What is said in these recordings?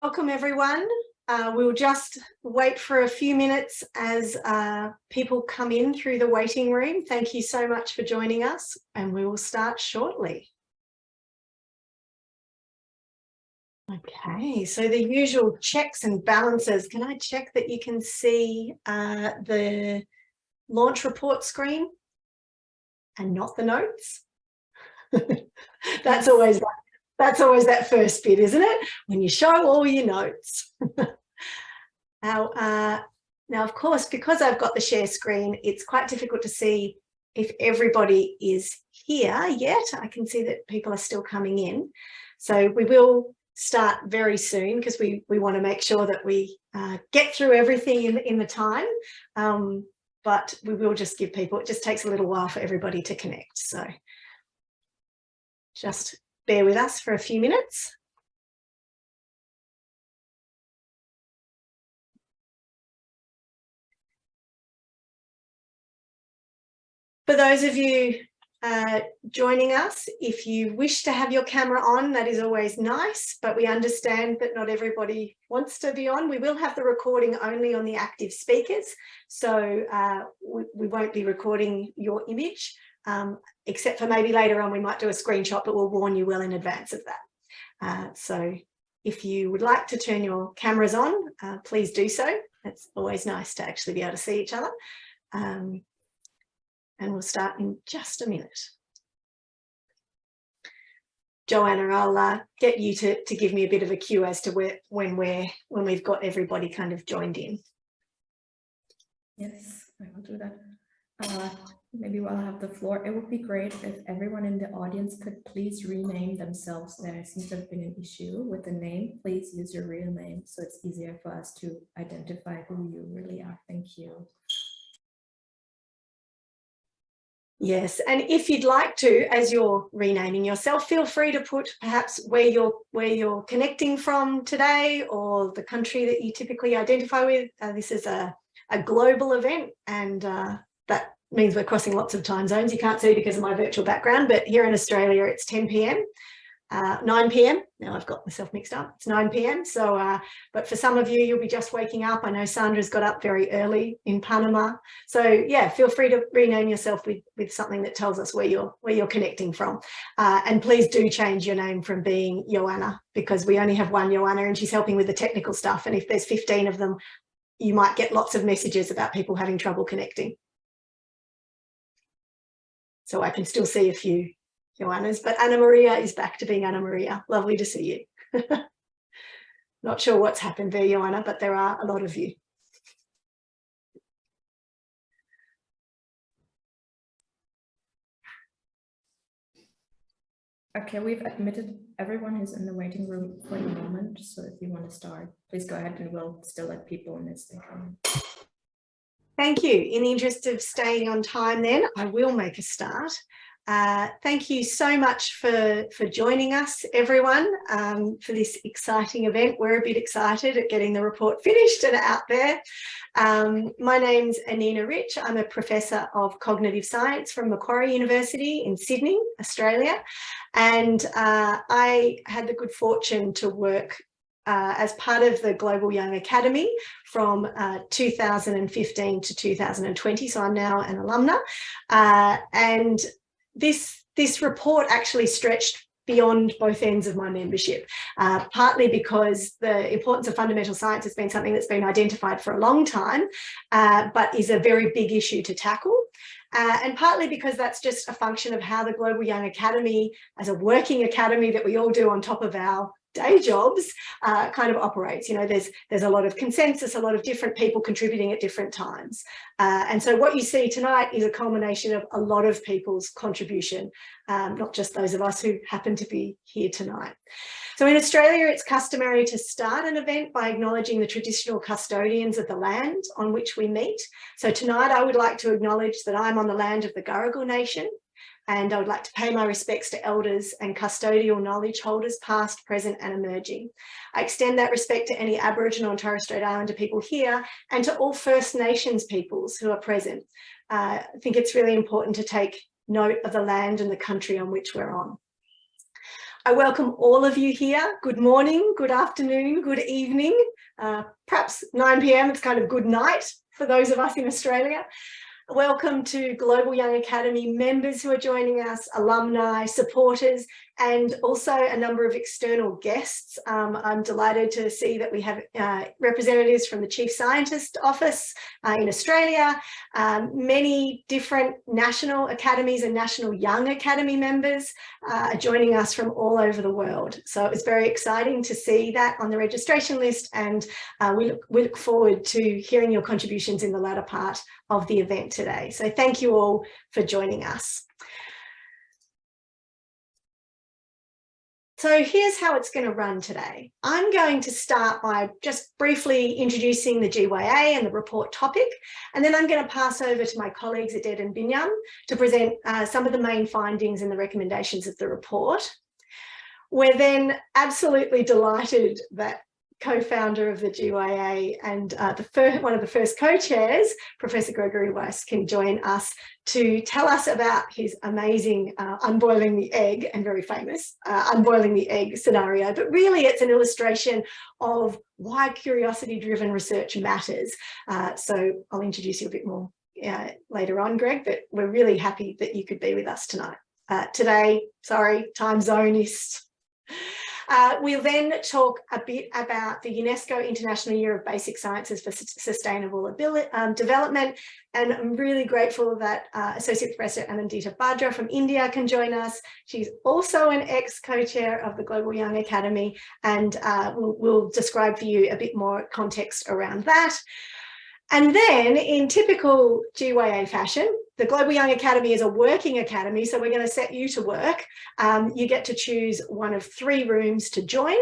Welcome everyone. We'll just wait for a few minutes as people come in through the waiting room. Thank you so much for joining us, and we will start shortly. Okay, so the usual checks and balances. Can I check that you can see the launch report screen and not the notes? That's always that first bit, isn't it? When you show all your notes. Now, of course, because I've got the share screen, it's quite difficult to see if everybody is here yet. I can see that people are still coming in. So we will start very soon because we want to make sure that we get through everything in the time. But we will just give people, it just takes a little while for everybody to connect. So just bear with us for a few minutes. For those of you joining us, if you wish to have your camera on, that is always nice, but we understand that not everybody wants to be on. We will have the recording only on the active speakers, so we won't be recording your image, except for maybe later on we might do a screenshot, but we'll warn you well in advance of that. So if you would like to turn your cameras on, please do so. It's always nice to actually be able to see each other. And we'll start in just a minute. Joanna, I'll get you to give me a bit of a cue as to when we've got everybody kind of joined in. Yes, I will do that. Maybe while I have the floor, it would be great if everyone in the audience could please rename themselves. There seems to have been an issue with the name. Please use your real name so it's easier for us to identify who you really are. Thank you. Yes, and if you'd like to, as you're renaming yourself, feel free to put perhaps where you're connecting from today or the country that you typically identify with. This is a global event, and that means we're crossing lots of time zones. You can't see because of my virtual background, but here in Australia it's 10 p.m. 9 p.m. Now I've got myself mixed up. It's 9 p.m. So, but for some of you, you'll be just waking up. I know Sandra's got up very early in Panama. So yeah, feel free to rename yourself with something that tells us where you're connecting from. And please do change your name from being Joanna, because we only have one Joanna and she's helping with the technical stuff. And if there's 15 of them, you might get lots of messages about people having trouble connecting. So I can still see a few Joanna's, but Anna Maria is back to being Anna Maria. Lovely to see you. Not sure what's happened there, Joanna, but there are a lot of you. Okay, we've admitted everyone who's in the waiting room for the moment. So if you want to start, please go ahead and we'll still let people in as they come. Thank you. In the interest of staying on time then, I will make a start. Thank you so much for joining us, everyone, for this exciting event. We're a bit excited at getting the report finished and out there. My name's Anina Rich. I'm a professor of cognitive science from Macquarie University in Sydney, Australia. And I had the good fortune to work as part of the Global Young Academy from 2015 to 2020. So I'm now an alumna. And this report actually stretched beyond both ends of my membership, partly because the importance of fundamental science has been something that's been identified for a long time, but is a very big issue to tackle. And partly because that's just a function of how the Global Young Academy, as a working academy that we all do on top of our day jobs, kind of operates. You know, there's a lot of consensus, a lot of different people contributing at different times. And so what you see tonight is a culmination of a lot of people's contribution, not just those of us who happen to be here tonight. So in Australia, it's customary to start an event by acknowledging the traditional custodians of the land on which we meet. So tonight I would like to acknowledge that I'm on the land of the Gadigal Nation, and I would like to pay my respects to elders and custodial knowledge holders, past, present and emerging. I extend that respect to any Aboriginal and Torres Strait Islander people here and to all First Nations peoples who are present. I think it's really important to take note of the land and the country on which we're on. I welcome all of you here. Good morning, good afternoon, good evening, perhaps 9 p.m. It's kind of good night for those of us in Australia. Welcome to Global Young Academy members who are joining us, alumni, supporters, and also a number of external guests. I'm delighted to see that we have representatives from the Chief Scientist Office in Australia, many different national academies and national young academy members are joining us from all over the world. So it was very exciting to see that on the registration list, and we look forward to hearing your contributions in the latter part of the event today. So thank you all for joining us. So here's how it's going to run today. I'm going to start by just briefly introducing the GYA and the report topic, and then I'm going to pass over to my colleagues Aded and Binyam to present some of the main findings and the recommendations of the report. We're then absolutely delighted that co-founder of the GYA and one of the first co-chairs, Professor Gregory Bass, can join us to tell us about his amazing unboiling the egg, and very famous unboiling the egg scenario. But really it's an illustration of why curiosity-driven research matters. So I'll introduce you a bit more later on, Greg, but we're really happy that you could be with us tonight. Today, sorry, time zone-ist. We'll then talk a bit about the UNESCO International Year of Basic Sciences for Sustainable Development, and I'm really grateful that Associate Professor Anandita Bhadra from India can join us. She's also an ex-co-chair of the Global Young Academy, and we'll describe for you a bit more context around that. And then, in typical GYA fashion, the Global Young Academy is a working academy, so we're going to set you to work. You get to choose one of 3 rooms to join.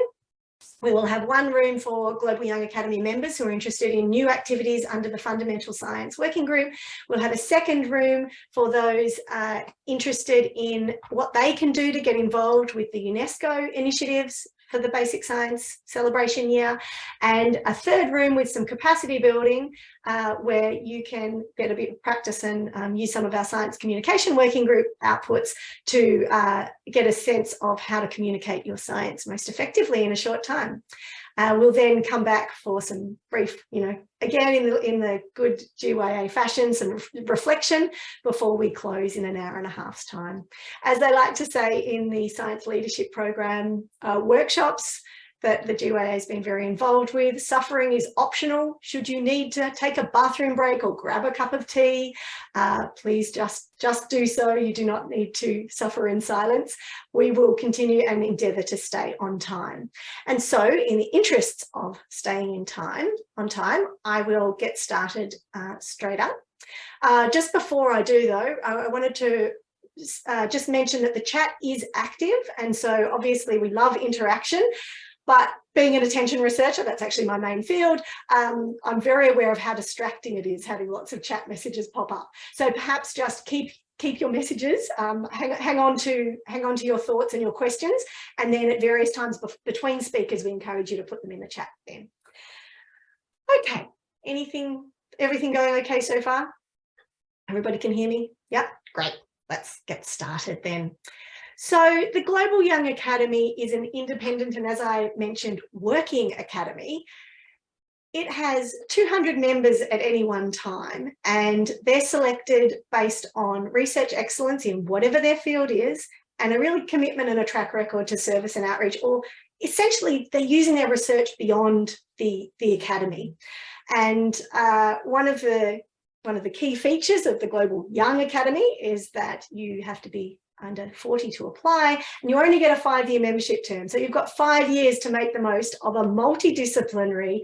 We will have one room for Global Young Academy members who are interested in new activities under the Fundamental Science Working Group. We'll have a second room for those interested in what they can do to get involved with the UNESCO initiatives for the Basic Science Celebration Year, and a third room with some capacity building where you can get a bit of practice and use some of our Science Communication Working Group outputs to get a sense of how to communicate your science most effectively in a short time. We'll then come back for some brief, again in the good GYA fashion, some reflection before we close in an hour and a half's time. As they like to say in the Science Leadership Program workshops that the GYA has been very involved with, suffering is optional. Should you need to take a bathroom break or grab a cup of tea, please just do so. You do not need to suffer in silence. We will continue and endeavour to stay on time. And so, in the interests of staying on time, I will get started straight up. Just before I do, though, I wanted to just mention that the chat is active, and so obviously we love interaction. But being an attention researcher, that's actually my main field, I'm very aware of how distracting it is having lots of chat messages pop up. So perhaps just keep your messages, hang on to your thoughts and your questions, and then at various times between speakers, we encourage you to put them in the chat then. Okay, everything going okay so far? Everybody can hear me? Yeah, great. Let's get started then. So the Global Young Academy is an independent and, as I mentioned, working academy. It has 200 members at any one time, and they're selected based on research excellence in whatever their field is, and a real commitment and a track record to service and outreach, or essentially they're using their research beyond the academy. And one of the key features of the Global Young Academy is that you have to be under 40 to apply, and you only get a 5-year membership term. So you've got 5 years to make the most of a multidisciplinary,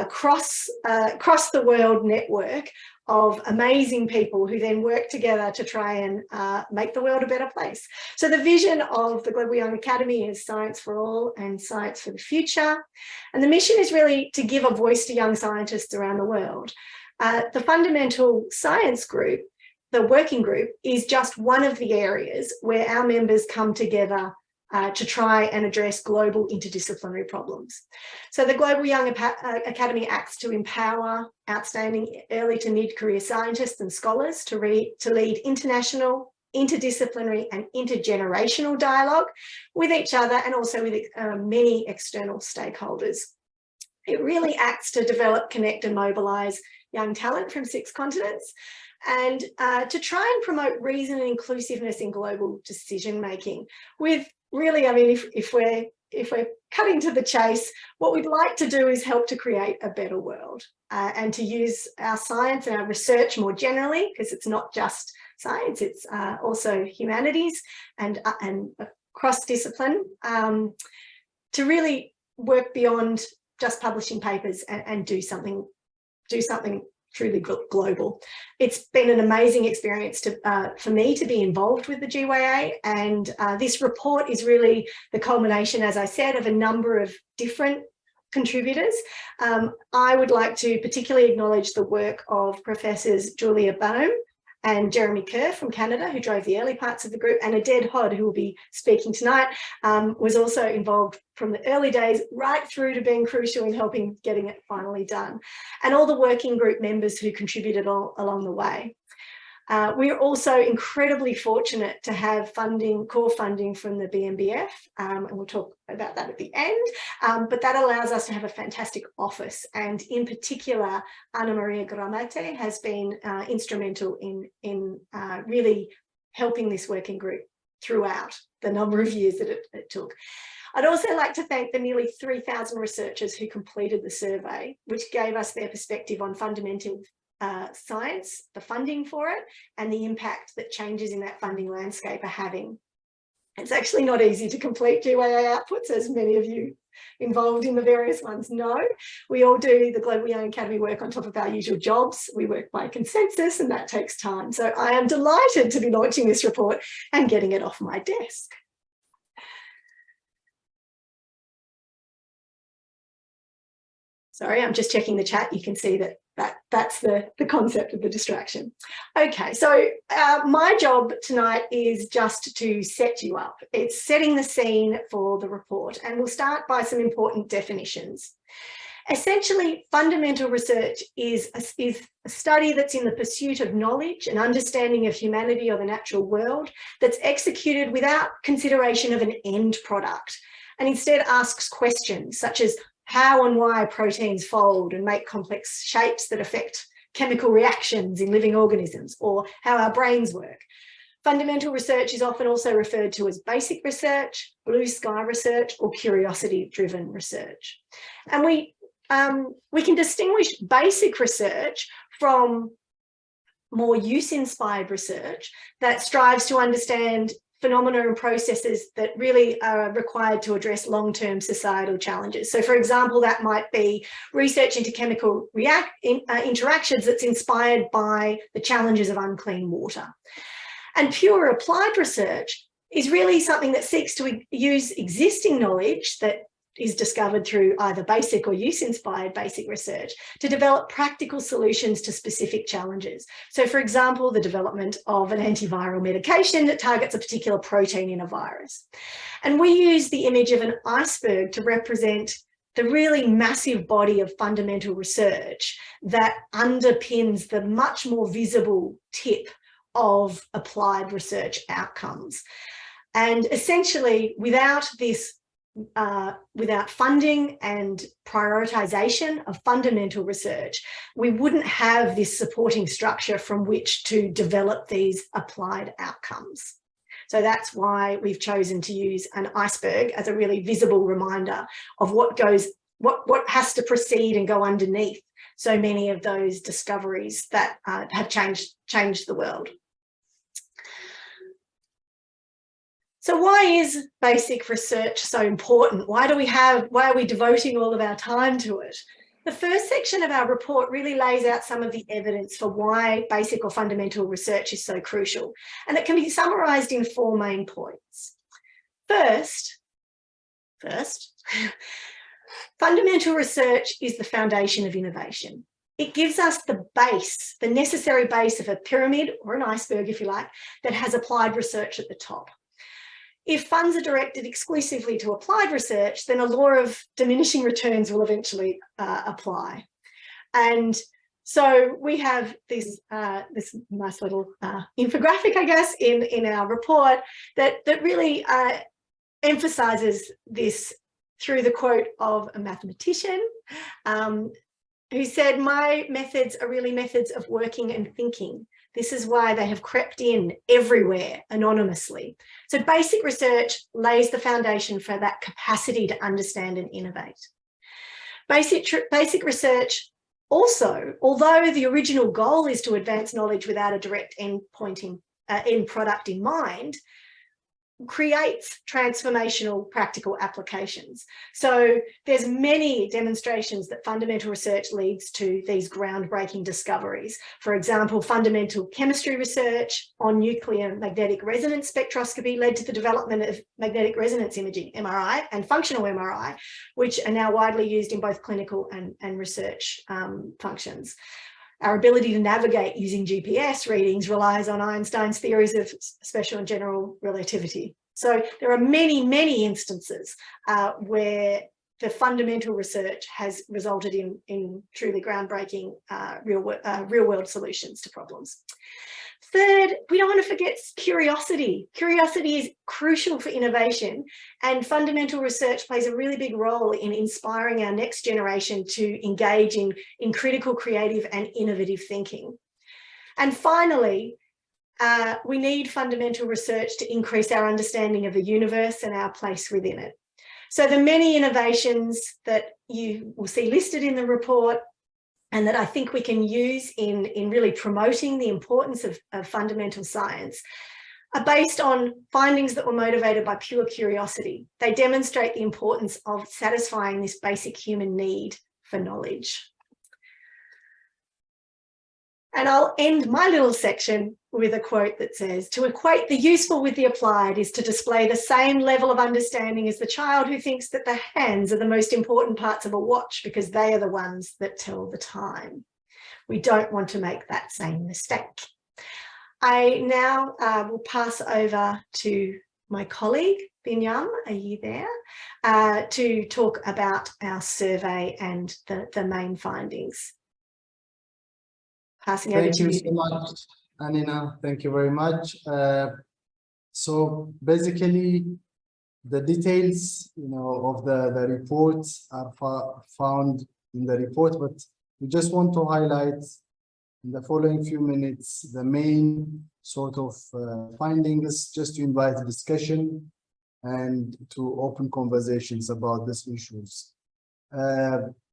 cross the world network of amazing people who then work together to try and make the world a better place. So the vision of the Global Young Academy is science for all and science for the future. And the mission is really to give a voice to young scientists around the world. The Fundamental Science Group, the working group, is just one of the areas where our members come together to try and address global interdisciplinary problems. So the Global Young Academy acts to empower outstanding early to mid-career scientists and scholars to lead international interdisciplinary and intergenerational dialogue with each other and also with many external stakeholders. It really acts to develop, connect and mobilise young talent from 6 continents and to try and promote reason and inclusiveness in global decision making with really, I mean, if we're cutting to the chase, what we'd like to do is help to create a better world and to use our science and our research more generally, because it's not just science, it's also humanities and cross-discipline, to really work beyond just publishing papers and do something truly global. It's been an amazing experience for me to be involved with the GYA, and this report is really the culmination, as I said, of a number of different contributors. I would like to particularly acknowledge the work of Professors Julia Baum and Jeremy Kerr from Canada, who drove the early parts of the group, and Aded Hod, who will be speaking tonight, was also involved from the early days right through to being crucial in helping getting it finally done, and all the working group members who contributed along the way. We're also incredibly fortunate to have core funding from the BMBF, and we'll talk about that at the end, but that allows us to have a fantastic office, and in particular, Ana Maria Gramate has been instrumental in really helping this working group throughout the number of years that it took. I'd also like to thank the nearly 3,000 researchers who completed the survey, which gave us their perspective on fundamental science, the funding for it, and the impact that changes in that funding landscape are having. It's actually not easy to complete GYA outputs, as many of you involved in the various ones know. We all do the Global Young Academy work on top of our usual jobs. We work by consensus, and that takes time. So I am delighted to be launching this report and getting it off my desk. Sorry, I'm just checking the chat. You can see that's the concept of the distraction. Okay, so my job tonight is just to set you up. It's setting the scene for the report, and we'll start by some important definitions. Essentially, fundamental research is a study that's in the pursuit of knowledge and understanding of humanity or the natural world that's executed without consideration of an end product, and instead asks questions such as how and why proteins fold and make complex shapes that affect chemical reactions in living organisms, or how our brains work. Fundamental research is often also referred to as basic research, blue sky research, or curiosity-driven research. And we can distinguish basic research from more use-inspired research that strives to understand phenomena and processes that really are required to address long-term societal challenges. So, for example, that might be research into chemical interactions that's inspired by the challenges of unclean water. And pure applied research is really something that seeks to use existing knowledge that is discovered through either basic or use-inspired basic research to develop practical solutions to specific challenges. So, for example, the development of an antiviral medication that targets a particular protein in a virus. And we use the image of an iceberg to represent the really massive body of fundamental research that underpins the much more visible tip of applied research outcomes. And essentially, without this without funding and prioritisation of fundamental research, we wouldn't have this supporting structure from which to develop these applied outcomes. So that's why we've chosen to use an iceberg as a really visible reminder of what has to precede and go underneath so many of those discoveries that have changed the world. So why is basic research so important? Why are we devoting all of our time to it? The first section of our report really lays out some of the evidence for why basic or fundamental research is so crucial, and it can be summarised in 4 main points. First, fundamental research is the foundation of innovation. It gives us the base, the necessary base of a pyramid, or an iceberg if you like, that has applied research at the top. If funds are directed exclusively to applied research, then a law of diminishing returns will eventually apply. And So we have this this nice little infographic, I guess, in our report that really emphasizes this through the quote of a mathematician who said, "My methods are really methods of working and thinking. This is why they have crept in everywhere anonymously." So basic research lays the foundation for that capacity to understand and innovate. Basic research also, although the original goal is to advance knowledge without a direct end product in mind, creates transformational practical applications. So there's many demonstrations that fundamental research leads to these groundbreaking discoveries. For example, fundamental chemistry research on nuclear magnetic resonance spectroscopy led to the development of magnetic resonance imaging, MRI, and functional MRI, which are now widely used in both clinical and research functions. Our ability to navigate using GPS readings relies on Einstein's theories of special and general relativity. So there are many, many instances where the fundamental research has resulted in truly groundbreaking real-world solutions to problems. Third, we don't want to forget curiosity. Curiosity is crucial for innovation, and fundamental research plays a really big role in inspiring our next generation to engage in critical, creative, and innovative thinking. And finally, we need fundamental research to increase our understanding of the universe and our place within it. So the many innovations that you will see listed in the report and that I think we can use in really promoting the importance of fundamental science are based on findings that were motivated by pure curiosity. They demonstrate the importance of satisfying this basic human need for knowledge. And I'll end my little section with a quote that says, "To equate the useful with the applied is to display the same level of understanding as the child who thinks that the hands are the most important parts of a watch because they are the ones that tell the time." We don't want to make that same mistake. I now will pass over to my colleague, Binyam, are you there, to talk about our survey and the main findings. Passing over to you. Thank you so much, Anina. Thank you very much. So basically, the details, of the reports are found in the report, but we just want to highlight in the following few minutes the main sort of findings, just to invite a discussion and to open conversations about these issues.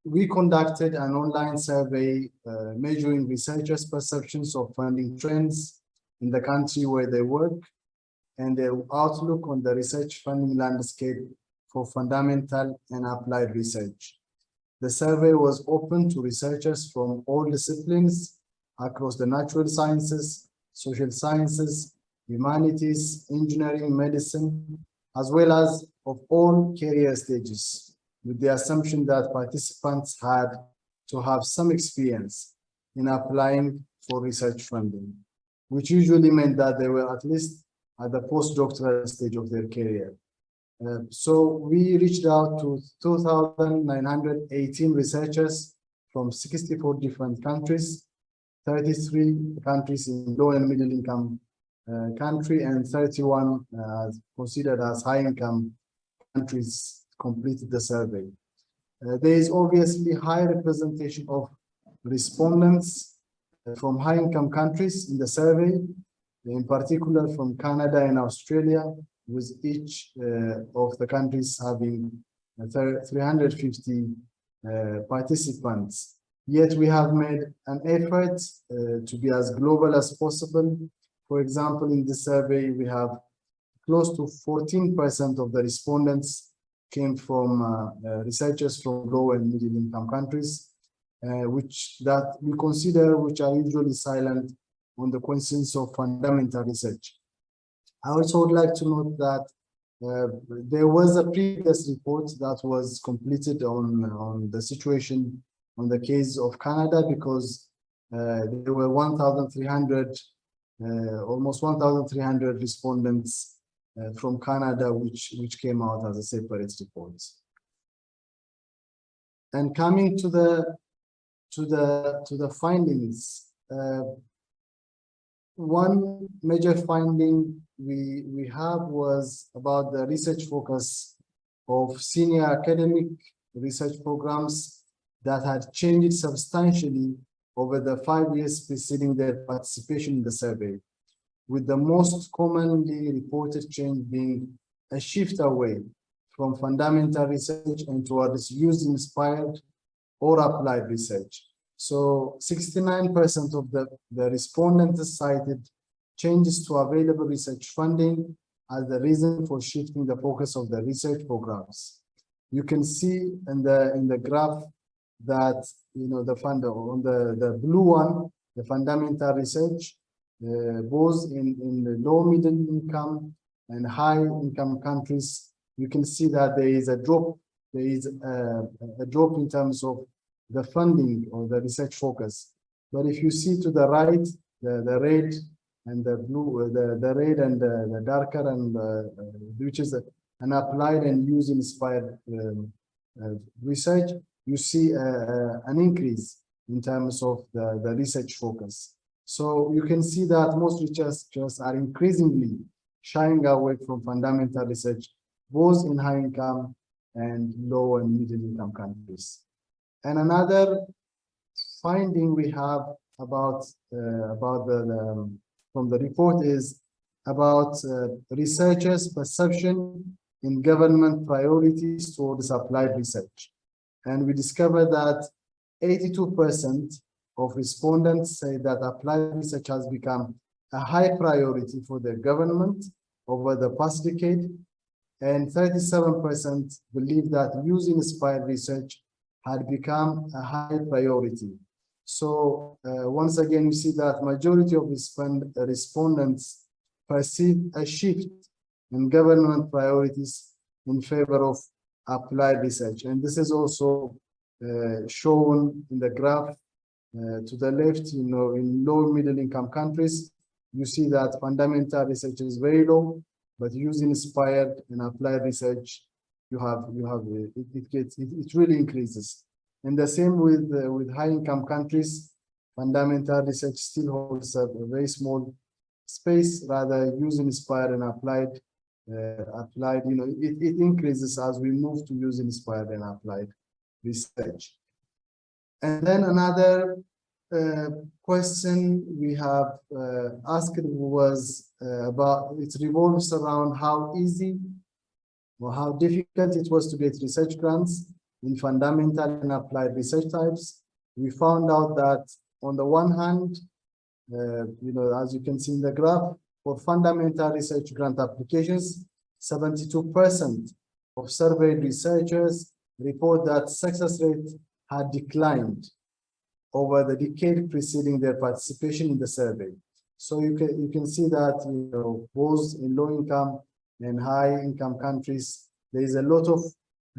We conducted an online survey measuring researchers' perceptions of funding trends in the country where they work and their outlook on the research funding landscape for fundamental and applied research. The survey was open to researchers from all disciplines across the natural sciences, social sciences, humanities, engineering, medicine, as well as of all career stages, with the assumption that participants had to have some experience in applying for research funding, which usually meant that they were at least at the postdoctoral stage of their career. So we reached out to 2,918 researchers from 64 different countries, 33 countries in low and middle income country, and 31 considered as high income countries completed the survey. There is obviously high representation of respondents from high income countries in the survey, in particular from Canada and Australia, with each of the countries having 350 participants. Yet we have made an effort to be as global as possible. For example, in the survey, we have close to 14% of the respondents came from researchers from low and middle income countries, which we consider which are usually silent on the questions of fundamental research. I also would like to note that there was a previous report that was completed on the situation on the case of Canada, because there were 1,300, almost 1,300 respondents from Canada, which came out as a separate report. And coming to the to the findings. One major finding we have was about the research focus of senior academic research programs that had changed substantially over the 5 years preceding their participation in the survey, with the most commonly reported change being a shift away from fundamental research and towards use-inspired or applied research. So 69% of the respondents cited changes to available research funding as the reason for shifting the focus of the research programs. You can see in the graph that on the blue one, the fundamental research, both in the low middle income and high income countries, you can see that there is a drop. There is a drop in terms of the funding or the research focus. But if you see to the right, the red and the blue, the red and the darker, and which is an applied and use-inspired research, you see an increase in terms of the research focus. So you can see that most researchers are increasingly shying away from fundamental research, both in high income and low and middle income countries. And another finding we have about from the report is about researchers' perception in government priorities towards applied research. And we discovered that 82% of respondents say that applied research has become a high priority for the government over the past decade, and 37% believe that use-inspired research had become a high priority. So once again, you see that majority of respondents perceive a shift in government priorities in favor of applied research. And this is also shown in the graph to the left. In low middle income countries, you see that fundamental research is very low, but use-inspired and applied research, it really increases. And the same with high income countries, fundamental research still holds a very small space, rather use-inspired and applied, it increases as we move to use-inspired and applied research. And then another question we have asked was about, it revolves around how easy or how difficult it was to get research grants in fundamental and applied research types. We found out that on the one hand, as you can see in the graph, for fundamental research grant applications, 72% of surveyed researchers report that success rate had declined over the decade preceding their participation in the survey. So you can see that both in low income and high income countries, there is a lot of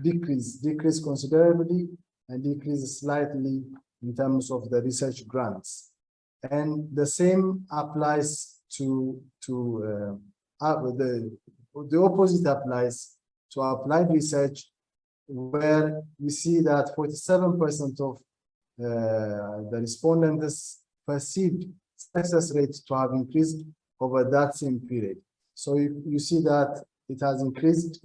decrease considerably and decrease slightly in terms of the research grants. And the same applies to the opposite applies to applied research, where we see that 47% of the respondents perceived success rates to have increased over that same period. So you see that it has increased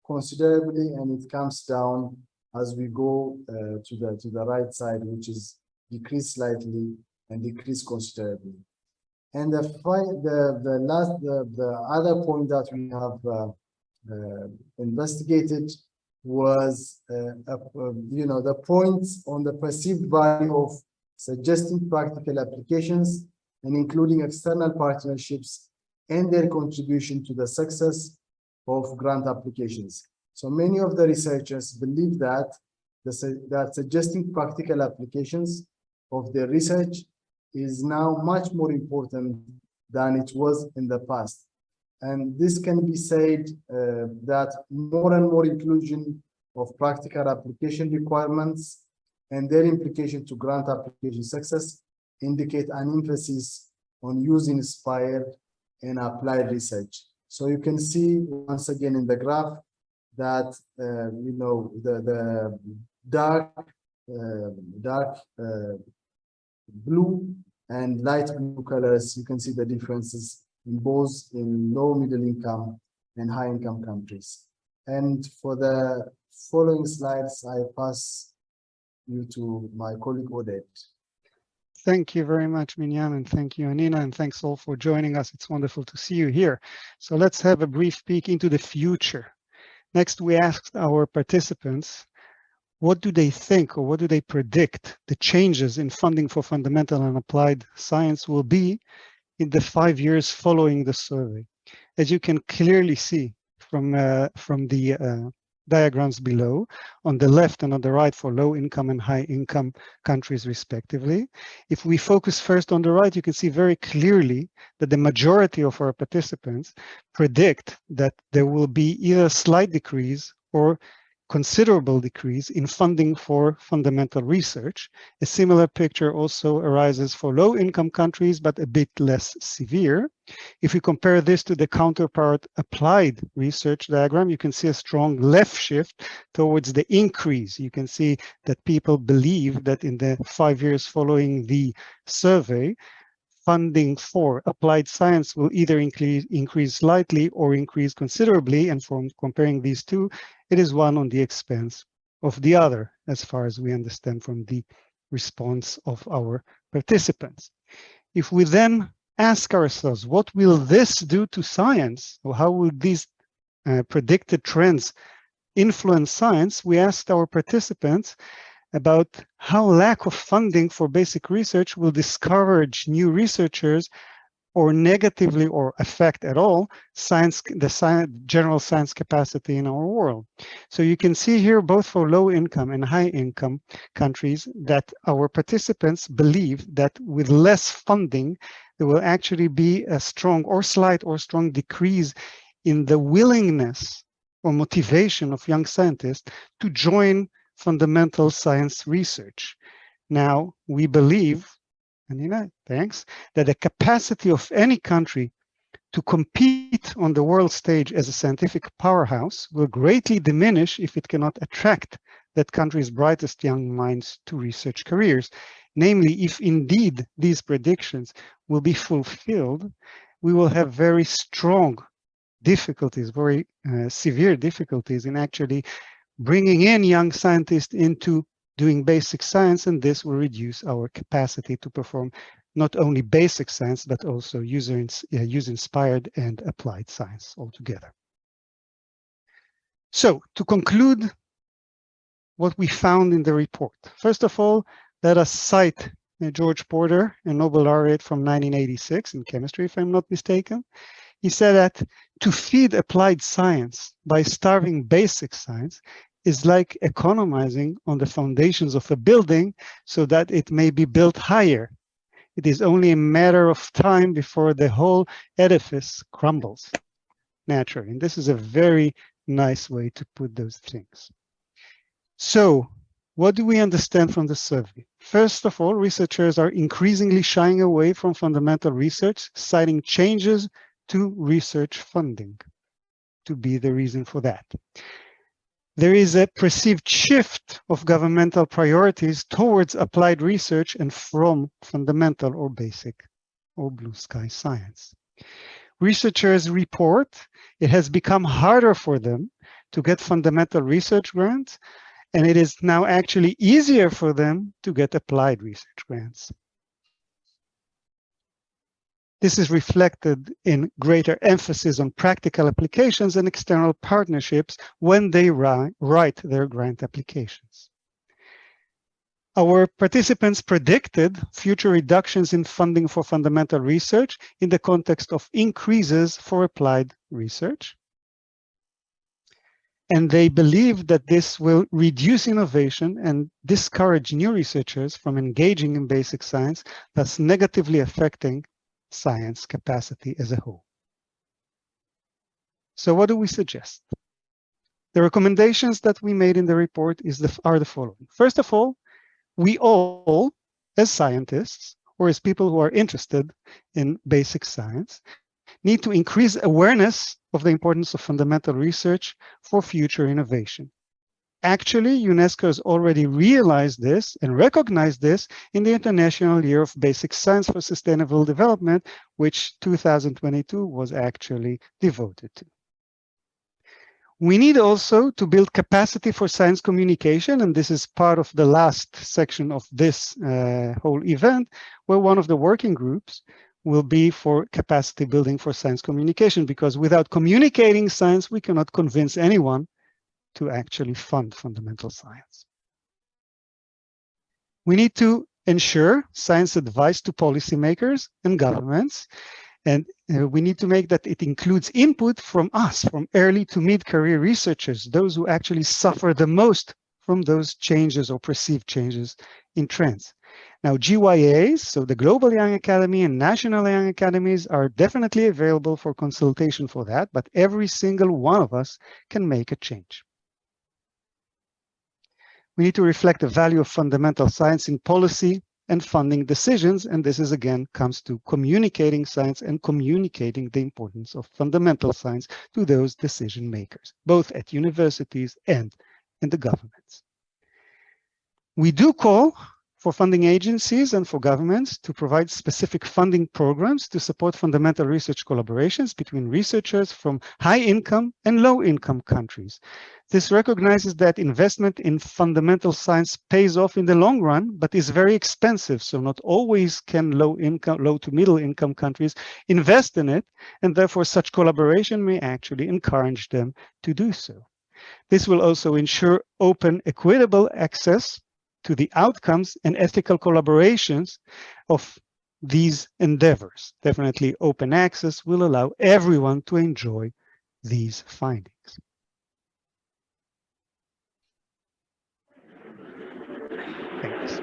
considerably, and it comes down as we go to the right side, which is decreased slightly and decreased considerably. And the other point that we have investigated was the points on the perceived value of suggesting practical applications and including external partnerships and their contribution to the success of grant applications. So many of the researchers believe that suggesting practical applications of their research is now much more important than it was in the past. And this can be said that more and more inclusion of practical application requirements and their implication to grant application success indicate an emphasis on use-inspired and applied research. So you can see once again in the graph that the dark dark blue and light blue colors, you can see the differences in both in low middle income and high income countries. And for the following slides, I pass you to my colleague Odette. Thank you very much, Minyan, and thank you, Anina, and thanks all for joining us. It's wonderful to see you here. So let's have a brief peek into the future. Next, we asked our participants, what do they think or what do they predict the changes in funding for fundamental and applied science will be in the 5 years following the survey? As you can clearly see from the diagrams below, on the left and on the right for low income and high income countries respectively. If we focus first on the right, you can see very clearly that the majority of our participants predict that there will be either a slight decrease or considerable decrease in funding for fundamental research. A similar picture also arises for low-income countries, but a bit less severe. If we compare this to the counterpart applied research diagram, you can see a strong left shift towards the increase. You can see that people believe that in the 5 years following the survey, funding for applied science will either increase slightly or increase considerably. And from comparing these two, it is one on the expense of the other, as far as we understand from the response of our participants. If we then ask ourselves, what will this do to science? Or how will these predicted trends influence science? We asked our participants about how lack of funding for basic research will discourage new researchers or negatively or affect at all general science capacity in our world. So you can see here, both for low income and high income countries, that our participants believe that with less funding, there will actually be a strong or slight or strong decrease in the willingness or motivation of young scientists to join fundamental science research. Now, we believe, and thanks, that the capacity of any country to compete on the world stage as a scientific powerhouse will greatly diminish if it cannot attract that country's brightest young minds to research careers. Namely, if indeed these predictions will be fulfilled, we will have very strong difficulties, very severe difficulties in actually bringing in young scientists into doing basic science, and this will reduce our capacity to perform not only basic science, but also user-inspired and applied science altogether. So, to conclude what we found in the report, first of all, let us cite George Porter, a Nobel laureate from 1986 in chemistry, if I'm not mistaken. He said that to feed applied science by starving basic science is like economizing on the foundations of a building so that it may be built higher. It is only a matter of time before the whole edifice crumbles naturally. And this is a very nice way to put those things. So, what do we understand from the survey? First of all, researchers are increasingly shying away from fundamental research, citing changes to research funding to be the reason for that. There is a perceived shift of governmental priorities towards applied research and from fundamental or basic or blue sky science. Researchers report it has become harder for them to get fundamental research grants, and it is now actually easier for them to get applied research grants. This is reflected in greater emphasis on practical applications and external partnerships when they write their grant applications. Our participants predicted future reductions in funding for fundamental research in the context of increases for applied research. And they believe that this will reduce innovation and discourage new researchers from engaging in basic science, thus negatively affecting science capacity as a whole. So what do we suggest? The recommendations that we made in the report are the following. First of all, we all, as scientists, or as people who are interested in basic science, need to increase awareness of the importance of fundamental research for future innovation. Actually, UNESCO has already realized this and recognized this in the International Year of Basic Science for Sustainable Development, which 2022 was actually devoted to. We need also to build capacity for science communication, and this is part of the last section of this whole event, where one of the working groups will be for capacity building for science communication, because without communicating science, we cannot convince anyone to actually fund fundamental science. We need to ensure science advice to policymakers and governments, and we need to make that it includes input from us, from early to mid-career researchers, those who actually suffer the most from those changes or perceived changes in trends. Now, GYAs, so the Global Young Academy and National Young Academies, are definitely available for consultation for that, but every single one of us can make a change. We need to reflect the value of fundamental science in policy and funding decisions, and this is again comes to communicating science and communicating the importance of fundamental science to those decision makers, both at universities and in the governments. We do call for funding agencies and for governments to provide specific funding programs to support fundamental research collaborations between researchers from high-income and low-income countries. This recognizes that investment in fundamental science pays off in the long run, but is very expensive. So not always can low to middle income countries invest in it, and therefore such collaboration may actually encourage them to do so. This will also ensure open, equitable access to the outcomes and ethical collaborations of these endeavors. Definitely open access will allow everyone to enjoy these findings. Thanks.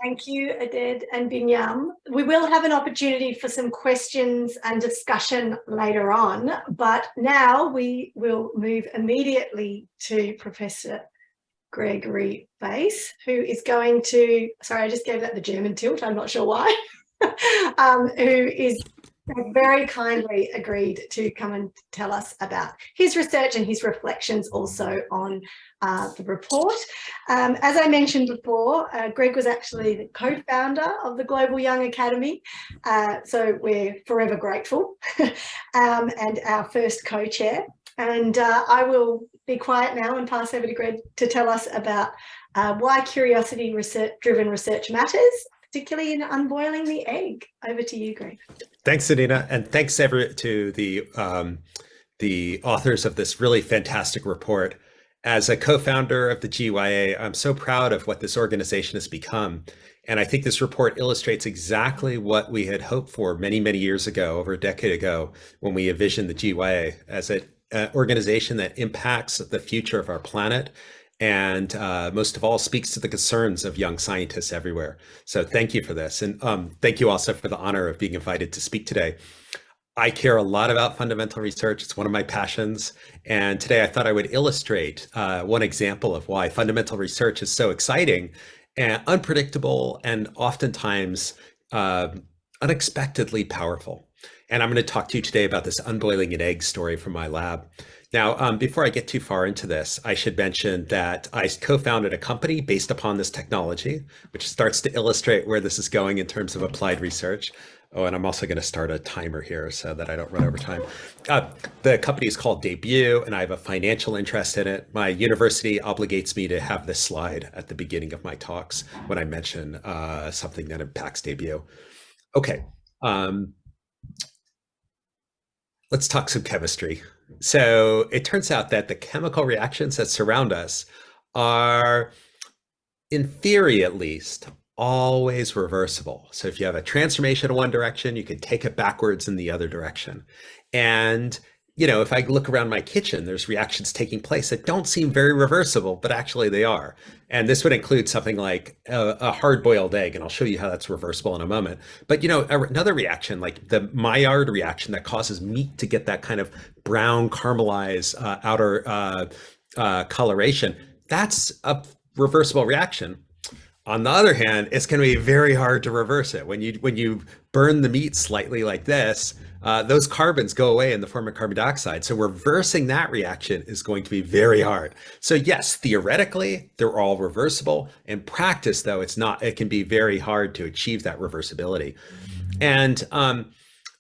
Thank you, Aded and Binyam. We will have an opportunity for some questions and discussion later on, but now we will move immediately to Professor Gregory Bass, who is going to, sorry, I just gave that the German tilt, I'm not sure why, who is very kindly agreed to come and tell us about his research and his reflections also on the report. As I mentioned before, Greg was actually the co-founder of the Global Young Academy, so we're forever grateful, and our first co-chair. And I will be quiet now and pass over to Greg to tell us about why curiosity-driven research matters, particularly in unboiling the egg. Over to you, Greg. Thanks, Adina, and thanks to the authors of this really fantastic report. As a co-founder of the GYA, I'm so proud of what this organization has become. And I think this report illustrates exactly what we had hoped for many, many years ago, over a decade ago, when we envisioned the GYA as an organization that impacts the future of our planet and most of all speaks to the concerns of young scientists everywhere. So thank you for this. And thank you also for the honor of being invited to speak today. I care a lot about fundamental research. It's one of my passions. And today I thought I would illustrate one example of why fundamental research is so exciting and unpredictable and oftentimes unexpectedly powerful. And I'm going to talk to you today about this unboiling an egg story from my lab. Now, before I get too far into this, I should mention that I co-founded a company based upon this technology, which starts to illustrate where this is going in terms of applied research. Oh, and I'm also going to start a timer here so that I don't run over time. The company is called Debut, and I have a financial interest in it. My university obligates me to have this slide at the beginning of my talks when I mention something that impacts Debut. Okay. Let's talk some chemistry. So it turns out that the chemical reactions that surround us are, in theory at least, always reversible. So if you have a transformation in one direction, you can take it backwards in the other direction. And you know, if I look around my kitchen, there's reactions taking place that don't seem very reversible, but actually they are. And this would include something like a hard-boiled egg, and I'll show you how that's reversible in a moment. But you know, another reaction like the Maillard reaction that causes meat to get that kind of brown caramelized outer coloration, that's a reversible reaction. On the other hand, it's going to be very hard to reverse it. When you burn the meat slightly like this, those carbons go away in the form of carbon dioxide. So reversing that reaction is going to be very hard. So yes, theoretically, they're all reversible. In practice, though, it's not. It can be very hard to achieve that reversibility. And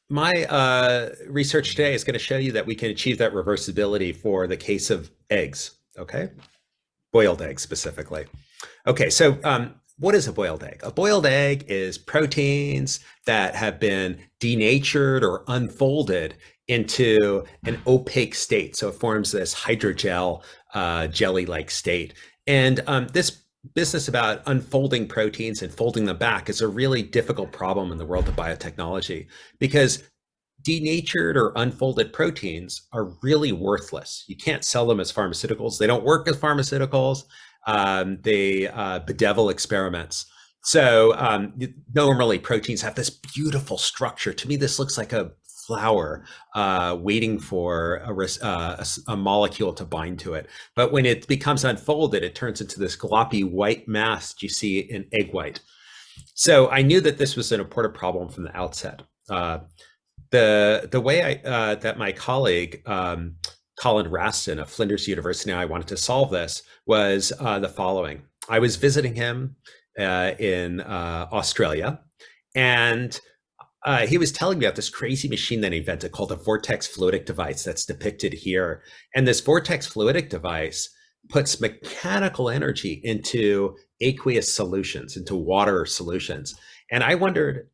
my research today is going to show you that we can achieve that reversibility for the case of eggs, okay? Boiled eggs specifically. Okay, so what is a boiled egg? A boiled egg is proteins that have been denatured or unfolded into an opaque state. So it forms this hydrogel, jelly-like state. And this business about unfolding proteins and folding them back is a really difficult problem in the world of biotechnology, because denatured or unfolded proteins are really worthless. You can't sell them as pharmaceuticals. They don't work as pharmaceuticals. They bedevil experiments. So normally proteins have this beautiful structure. To me, this looks like a flower waiting for a molecule to bind to it. But when it becomes unfolded, it turns into this gloppy white mass you see in egg white. So I knew that this was an important problem from the outset. The way that my colleague, Colin Raston of Flinders University and I wanted to solve this was the following. I was visiting him in Australia, and he was telling me about this crazy machine that he invented called the Vortex Fluidic device that's depicted here. And this Vortex Fluidic device puts mechanical energy into aqueous solutions, into water solutions. And I wondered,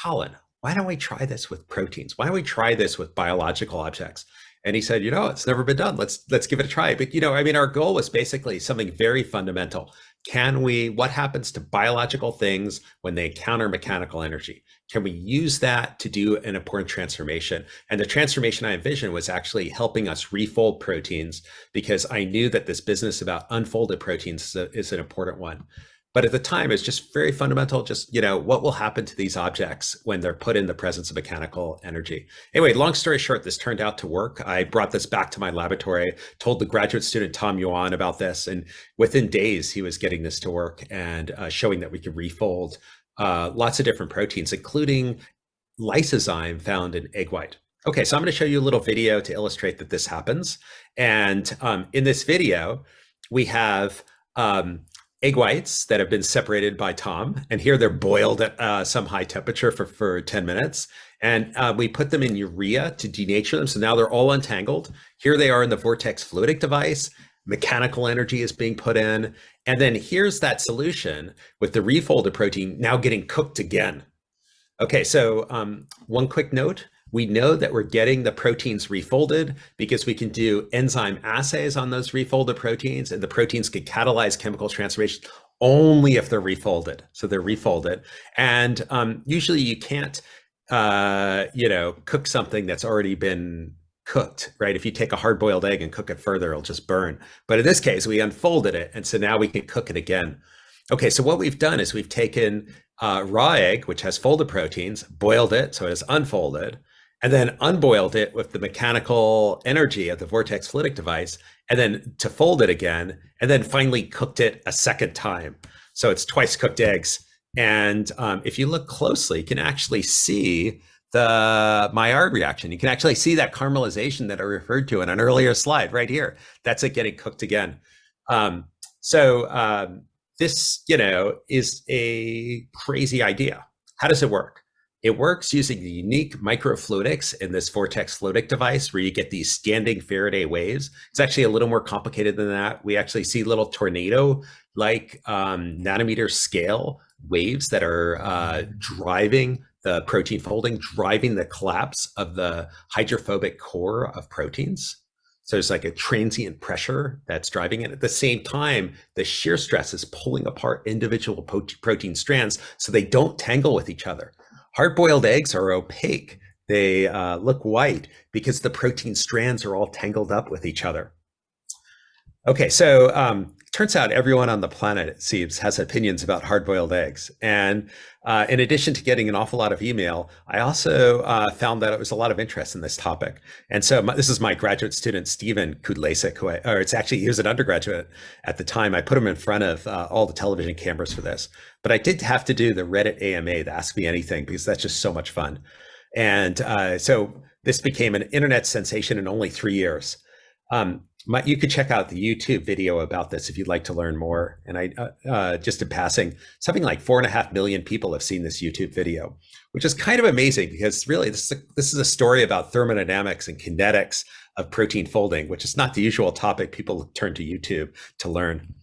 Colin, why don't we try this with proteins? Why don't we try this with biological objects? And he said, it's never been done. Let's give it a try. But, our goal was basically something very fundamental. What happens to biological things when they encounter mechanical energy? Can we use that to do an important transformation? And the transformation I envisioned was actually helping us refold proteins, because I knew that this business about unfolded proteins is an important one. But at the time, it's just very fundamental, what will happen to these objects when they're put in the presence of mechanical energy? Anyway, long story short, this turned out to work. I brought this back to my laboratory, told the graduate student, Tom Yuan, about this. And within days, he was getting this to work and showing that we could refold lots of different proteins, including lysozyme found in egg white. Okay, so I'm going to show you a little video to illustrate that this happens. And in this video, we have egg whites that have been separated by Tom, and here they're boiled at some high temperature for 10 minutes. And we put them in urea to denature them. So now they're all untangled. Here they are in the Vortex Fluidic device. Mechanical energy is being put in. And then here's that solution with the refolded protein now getting cooked again. Okay, so one quick note. We know that we're getting the proteins refolded because we can do enzyme assays on those refolded proteins, and the proteins can catalyze chemical transformation only if they're refolded. So they're refolded. And usually you can't, cook something that's already been cooked, right? If you take a hard-boiled egg and cook it further, it'll just burn. But in this case, we unfolded it, and so now we can cook it again. Okay, so what we've done is we've taken raw egg, which has folded proteins, boiled it so it is unfolded, and then unboiled it with the mechanical energy of the Vortex Fluidic device, and then to fold it again, and then finally cooked it a second time. So it's twice cooked eggs. And if you look closely, you can actually see the Maillard reaction. You can actually see that caramelization that I referred to in an earlier slide right here. That's it getting cooked again. This, is a crazy idea. How does it work? It works using the unique microfluidics in this Vortex Fluidic device, where you get these standing Faraday waves. It's actually a little more complicated than that. We actually see little tornado-like nanometer scale waves that are driving the protein folding, driving the collapse of the hydrophobic core of proteins. So there's like a transient pressure that's driving it. At the same time, the shear stress is pulling apart individual protein strands so they don't tangle with each other. Hard-boiled eggs are opaque. They look white because the protein strands are all tangled up with each other. Okay, so turns out everyone on the planet, it seems, has opinions about hard-boiled eggs. And in addition to getting an awful lot of email, I also found that there was a lot of interest in this topic. And so this is my graduate student, Stephen Kudlasik, he was an undergraduate at the time. I put him in front of all the television cameras for this. But I did have to do the Reddit AMA, the Ask Me Anything, because that's just so much fun. And so this became an internet sensation in only 3 years. You could check out the YouTube video about this if you'd like to learn more. And I just in passing, something like 4.5 million people have seen this YouTube video, which is kind of amazing because really this is a story about thermodynamics and kinetics of protein folding, which is not the usual topic people turn to YouTube to learn.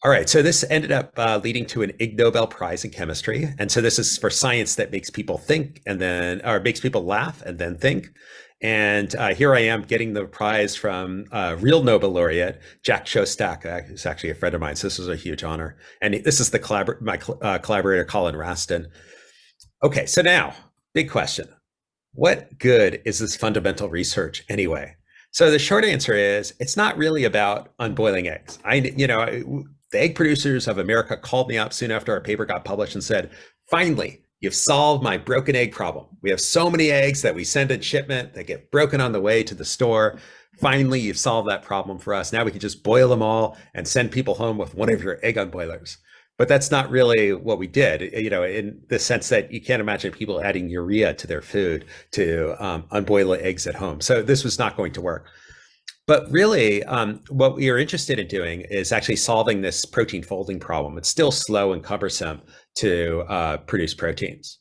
All right, so this ended up leading to an Ig Nobel Prize in chemistry. And so this is for science that makes people think or makes people laugh and then think. And here I am getting the prize from real Nobel laureate, Jack Szostak, who's actually a friend of mine. So this was a huge honor. And this is my collaborator, Colin Raston. Okay, so now, big question. What good is this fundamental research anyway? So the short answer is, it's not really about unboiling eggs. The egg producers of America called me up soon after our paper got published and said, finally, you've solved my broken egg problem. We have so many eggs that we send in shipment that get broken on the way to the store. Finally, you've solved that problem for us. Now we can just boil them all and send people home with one of your egg unboilers. But that's not really what we did, in the sense that you can't imagine people adding urea to their food to unboil eggs at home. So this was not going to work. But really, what we are interested in doing is actually solving this protein folding problem. It's still slow and cumbersome to produce proteins.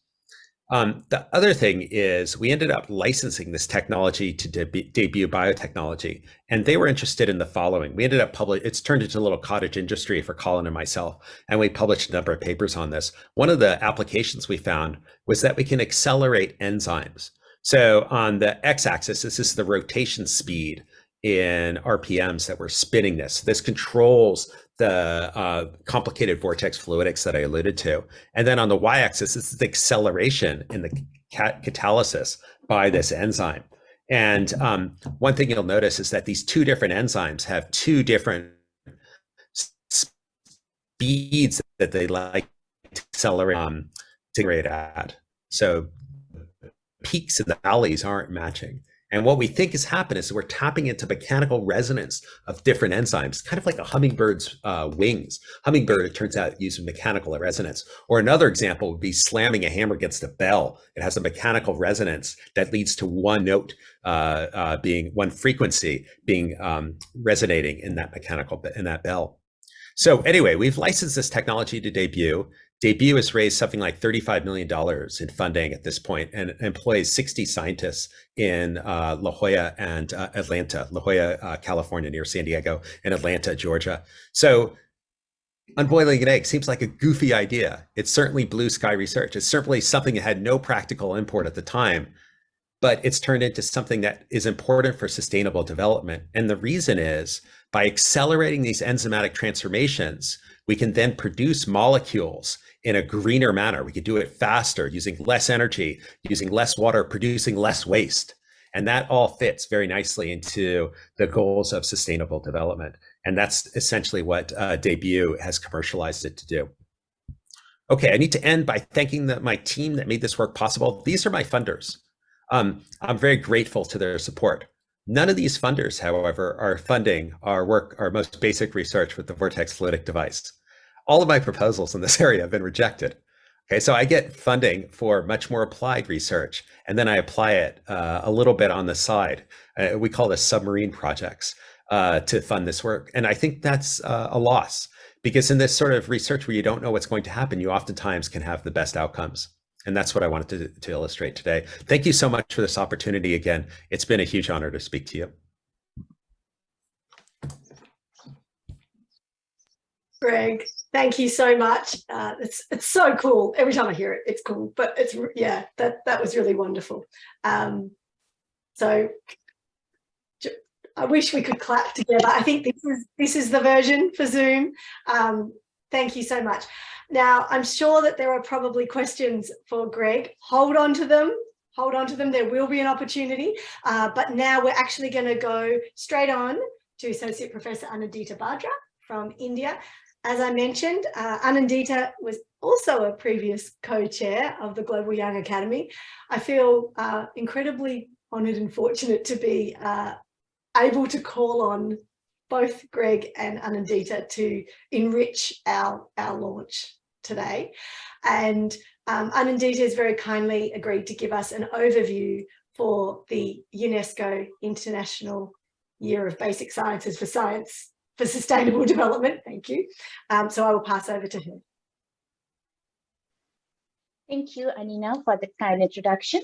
The other thing is we ended up licensing this technology to Debut Biotechnology, and they were interested in the following. We ended up it's turned into a little cottage industry for Colin and myself, and we published a number of papers on this. One of the applications we found was that we can accelerate enzymes. So on the x-axis, this is the rotation speed in RPMs that we're spinning this. This controls the complicated vortex fluidics that I alluded to. And then on the y-axis, this is the acceleration in the catalysis by this enzyme. And one thing you'll notice is that these two different enzymes have two different speeds that they like to accelerate at. So peaks and the valleys aren't matching. And what we think has happened is we're tapping into mechanical resonance of different enzymes, kind of like a hummingbird's wings. Hummingbird, it turns out, uses mechanical resonance. Or another example would be slamming a hammer against a bell. It has a mechanical resonance that leads to one note one frequency being resonating in that bell. So anyway, we've licensed this technology to Debut. Debut has raised something like $35 million in funding at this point and employs 60 scientists in La Jolla and Atlanta, La Jolla, California, near San Diego, and Atlanta, Georgia. So unboiling an egg seems like a goofy idea. It's certainly blue sky research. It's certainly something that had no practical import at the time, but it's turned into something that is important for sustainable development. And the reason is, by accelerating these enzymatic transformations, we can then produce molecules in a greener manner. We could do it faster, using less energy, using less water, producing less waste. And that all fits very nicely into the goals of sustainable development. And that's essentially what Debut has commercialized it to do. Okay, I need to end by thanking my team that made this work possible. These are my funders. I'm very grateful to their support. None of these funders, however, are funding our work, our most basic research with the Vortex fluidic device. All of my proposals in this area have been rejected. Okay, so I get funding for much more applied research, and then I apply it a little bit on the side. We call this submarine projects to fund this work. And I think that's a loss, because in this sort of research where you don't know what's going to happen, you oftentimes can have the best outcomes. And that's what I wanted to illustrate today. Thank you so much for this opportunity again. It's been a huge honor to speak to you. Greg, thank you so much. It's so cool. Every time I hear it, it's cool. But it's, yeah, that was really wonderful. So I wish we could clap together. I think this is the version for Zoom. Thank you so much. Now, I'm sure that there are probably questions for Greg. Hold on to them. Hold on to them. There will be an opportunity. But now we're actually going to go straight on to Associate Professor Anindita Bhadra from India. As I mentioned, Anandita was also a previous co-chair of the Global Young Academy. I feel incredibly honoured and fortunate to be able to call on both Greg and Anandita to enrich our launch today. And Anandita has very kindly agreed to give us an overview for the UNESCO International Year of Basic Sciences for Science for Sustainable Development. Thank you. So I will pass over to her. Thank you, Anina, for the kind introduction.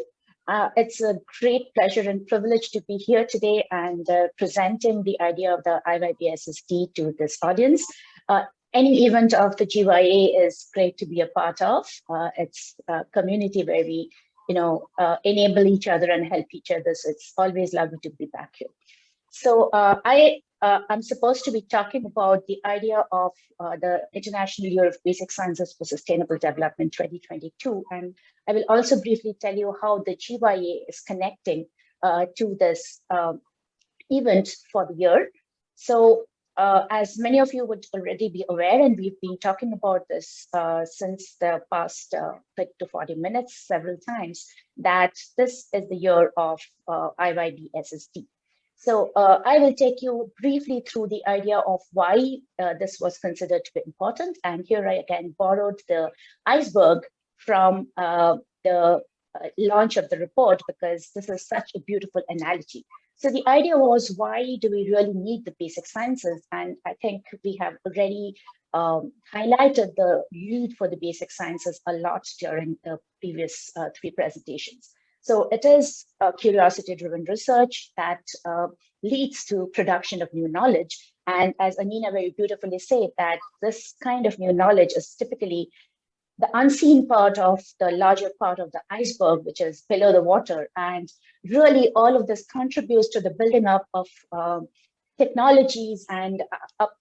It's a great pleasure and privilege to be here today and presenting the idea of the IYBSSD to this audience. Any event of the GYA is great to be a part of. It's a community where we, enable each other and help each other. So it's always lovely to be back here. So I'm supposed to be talking about the idea of the International Year of Basic Sciences for Sustainable Development 2022. And I will also briefly tell you how the GYA is connecting to this event for the year. So as many of you would already be aware, and we've been talking about this since the past 30 to 40 minutes several times, that this is the year of IYBSSD. So I will take you briefly through the idea of why this was considered to be important. And here I again borrowed the iceberg from the launch of the report, because this is such a beautiful analogy. So the idea was, why do we really need the basic sciences? And I think we have already highlighted the need for the basic sciences a lot during the previous 3 presentations. So it is curiosity-driven research that leads to production of new knowledge. And as Anina very beautifully said, that this kind of new knowledge is typically the unseen part of the larger part of the iceberg, which is below the water. And really all of this contributes to the building up of technologies and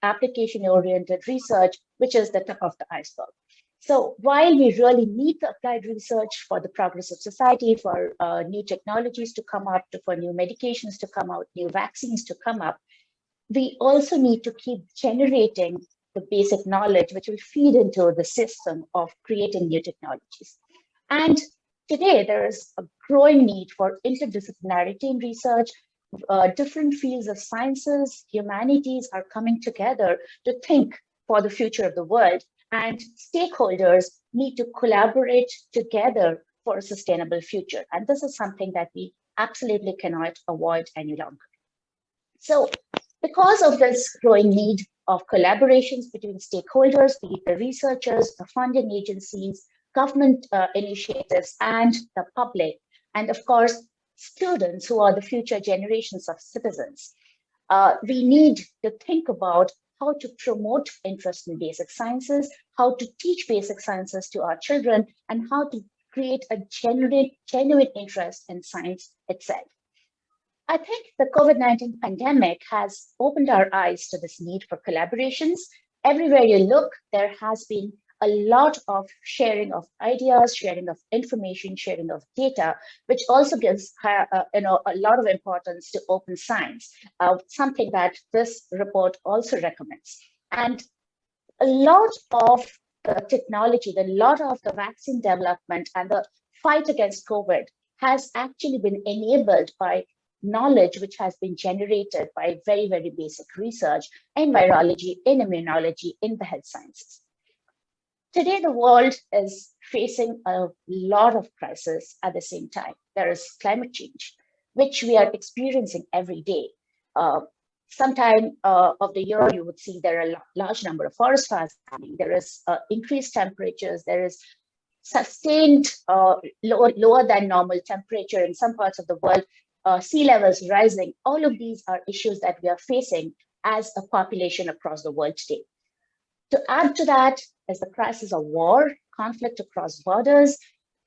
application-oriented research, which is the tip of the iceberg. So while we really need the applied research for the progress of society, for new technologies to come up, for new medications to come out, new vaccines to come up, we also need to keep generating the basic knowledge, which will feed into the system of creating new technologies. And today there is a growing need for interdisciplinarity in research. Different fields of sciences, humanities are coming together to think for the future of the world. And stakeholders need to collaborate together for a sustainable future. And this is something that we absolutely cannot avoid any longer. So because of this growing need of collaborations between stakeholders, be it the researchers, the funding agencies, government initiatives, and the public, and of course, students who are the future generations of citizens, we need to think about how to promote interest in basic sciences, how to teach basic sciences to our children, and how to create a genuine interest in science itself. I think the COVID-19 pandemic has opened our eyes to this need for collaborations. Everywhere you look, there has been a lot of sharing of ideas, sharing of information, sharing of data, which also gives a lot of importance to open science, something that this report also recommends. And a lot of the technology, a lot of the vaccine development and the fight against COVID has actually been enabled by knowledge which has been generated by very, very basic research in virology, in immunology, in the health sciences. Today, the world is facing a lot of crises at the same time. There is climate change, which we are experiencing every day. Sometime of the year, you would see there are a large number of forest fires happening. There is increased temperatures. There is sustained lower than normal temperature in some parts of the world. Sea levels rising. All of these are issues that we are facing as a population across the world today. To add to that is the crisis of war, conflict across borders,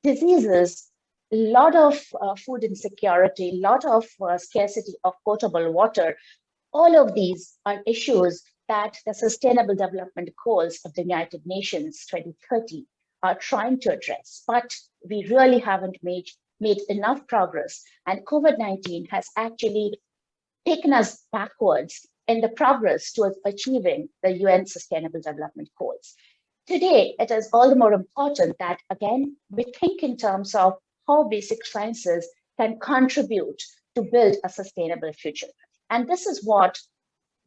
diseases, a lot of food insecurity, a lot of scarcity of potable water. All of these are issues that the Sustainable Development Goals of the United Nations 2030 are trying to address, but we really haven't made enough progress. And COVID-19 has actually taken us backwards in the progress towards achieving the UN Sustainable Development Goals. Today, it is all the more important that, again, we think in terms of how basic sciences can contribute to build a sustainable future. And this is what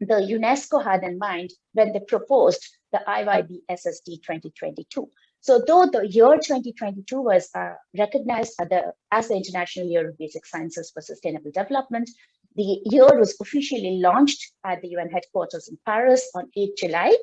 the UNESCO had in mind when they proposed the IYB SSD 2022. So though the year 2022 was recognized as the International Year of Basic Sciences for Sustainable Development, the year was officially launched at the UN headquarters in Paris on 8 July.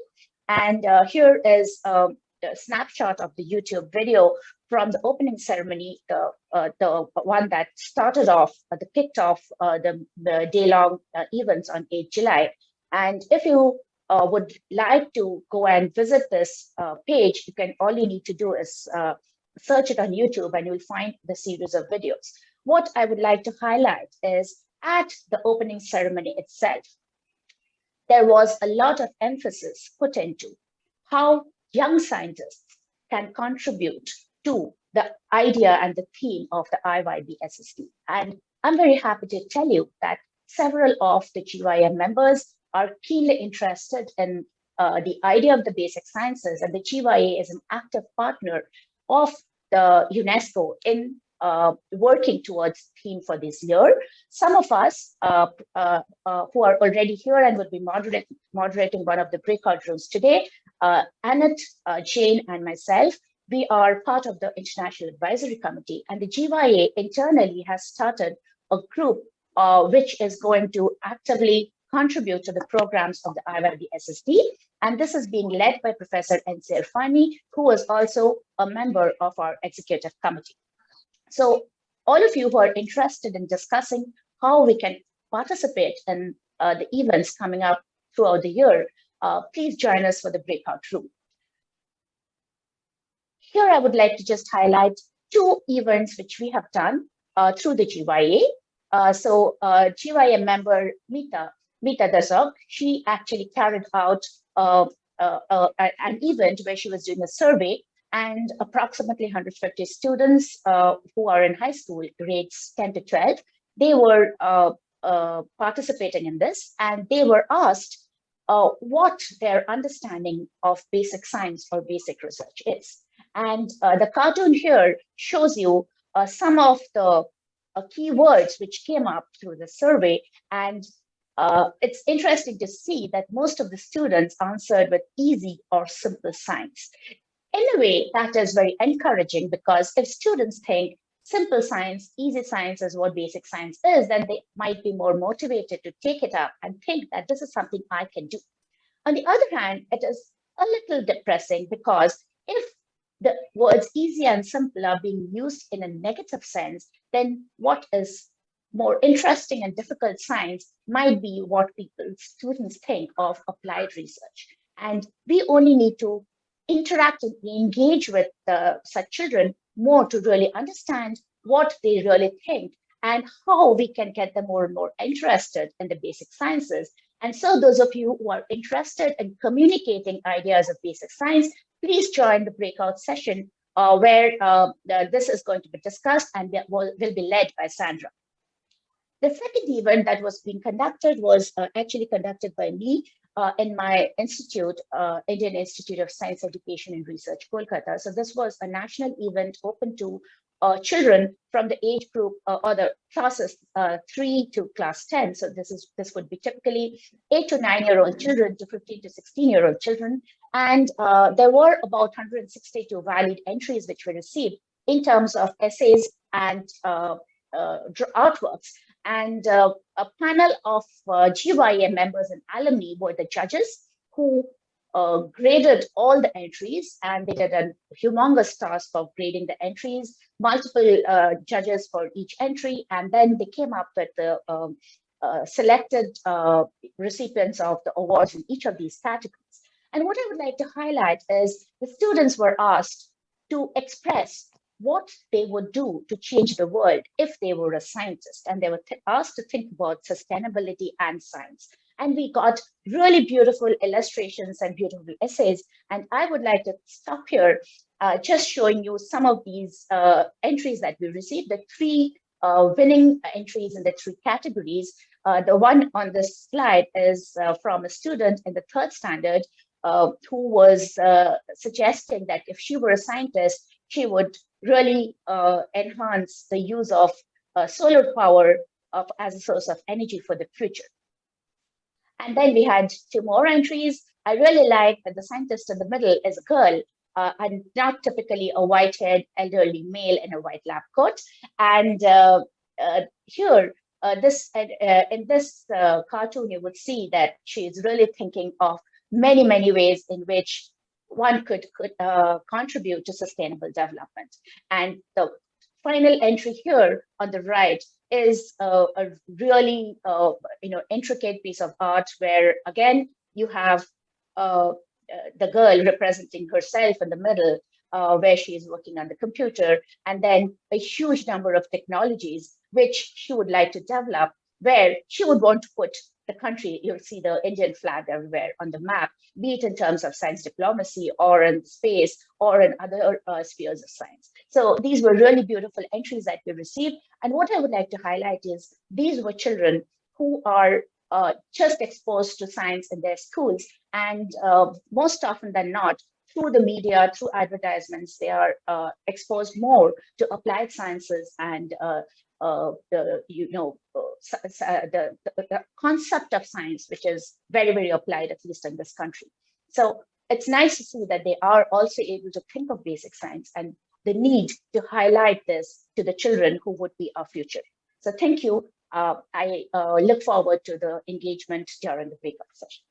And here is a snapshot of the YouTube video from the opening ceremony, the one that started off, kicked off the day-long events on 8 July. And if you would like to go and visit this page, all you need to do is search it on YouTube and you'll find the series of videos. What I would like to highlight is at the opening ceremony itself, there was a lot of emphasis put into how young scientists can contribute to the idea and the theme of the IYB SSD. And I'm very happy to tell you that several of the GYM members are keenly interested in the idea of the basic sciences, and the GYA is an active partner of the UNESCO in working towards the theme for this year. Some of us who are already here and would be moderating one of the breakout rooms today, Annette, Jane, and myself, we are part of the International Advisory Committee, and the GYA internally has started a group which is going to actively contribute to the programs of the IYB SSD. And this is being led by Professor N.C. Irfani, who is also a member of our executive committee. So all of you who are interested in discussing how we can participate in the events coming up throughout the year, please join us for the breakout room. Here I would like to just highlight two events which we have done through the GYA. GYA member Mita Dasok, she actually carried out an event where she was doing a survey, and approximately 150 students who are in high school, grades 10 to 12, they were participating in this, and they were asked what their understanding of basic science or basic research is. And the cartoon here shows you some of the key words which came up through the survey, and it's interesting to see that most of the students answered with easy or simple science. In a way, that is very encouraging, because if students think simple science, easy science is what basic science is, then they might be more motivated to take it up and think that this is something I can do. On the other hand, it is a little depressing, because if the words easy and simple are being used in a negative sense, then what is more interesting and difficult science might be what students think of applied research. And we only need to interact and engage with such children more to really understand what they really think and how we can get them more and more interested in the basic sciences. And so those of you who are interested in communicating ideas of basic science, please join the breakout session where this is going to be discussed and will be led by Sandra. The second event that was being conducted was actually conducted by me in my institute, Indian Institute of Science Education and Research, Kolkata. So this was a national event open to children from the age group or the classes 3 to class 10. So this would be typically 8 to 9-year-old children to 15 to 16-year-old children. And there were about 162 valid entries which were received in terms of essays and artworks. And a panel of GYA members and alumni were the judges who graded all the entries, and they did a humongous task of grading the entries, multiple judges for each entry, and then they came up with the selected recipients of the awards in each of these categories. And what I would like to highlight is the students were asked to express what they would do to change the world if they were a scientist, and they were asked to think about sustainability and science. And we got really beautiful illustrations and beautiful essays. And I would like to stop here just showing you some of these entries that we received, the 3 winning entries in the 3 categories. The one on this slide is from a student in the 3rd standard who was suggesting that if she were a scientist, she would really enhance the use of solar power as a source of energy for the future. And then we had 2 more entries. I really like that the scientist in the middle is a girl, and not typically a white-haired elderly male in a white lab coat. And here, in this cartoon, you would see that she is really thinking of many, many ways in which one could contribute to sustainable development. And the final entry here on the right is a really intricate piece of art where, again, you have the girl representing herself in the middle, where she is working on the computer, and then a huge number of technologies which she would like to develop, where she would want to put the country. You'll see the Indian flag everywhere on the map, be it in terms of science diplomacy or in space or in other spheres of science. So these were really beautiful entries that we received. And what I would like to highlight is these were children who are just exposed to science in their schools. And most often than not, through the media, through advertisements, they are exposed more to applied sciences and the concept of science, which is very, very applied, at least in this country. So it's nice to see that they are also able to think of basic science and the need to highlight this to the children who would be our future. So thank you. I look forward to the engagement during the breakout session.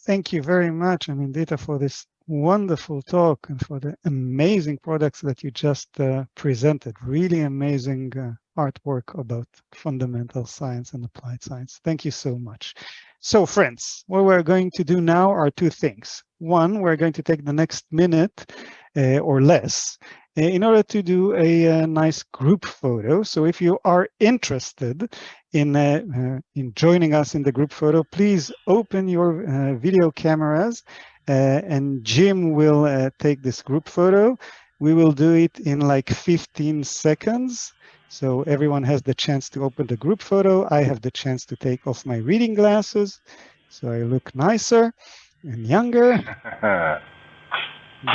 Thank you very much, Amindita, for this wonderful talk and for the amazing products that you just presented. Really amazing artwork about fundamental science and applied science. Thank you so much. So friends, what we're going to do now are 2 things. One, we're going to take the next minute or less in order to do a nice group photo. So if you are interested in joining us in the group photo, please open your video cameras and Jim will take this group photo. We will do it in like 15 seconds. So everyone has the chance to open the group photo. I have the chance to take off my reading glasses, so I look nicer and younger.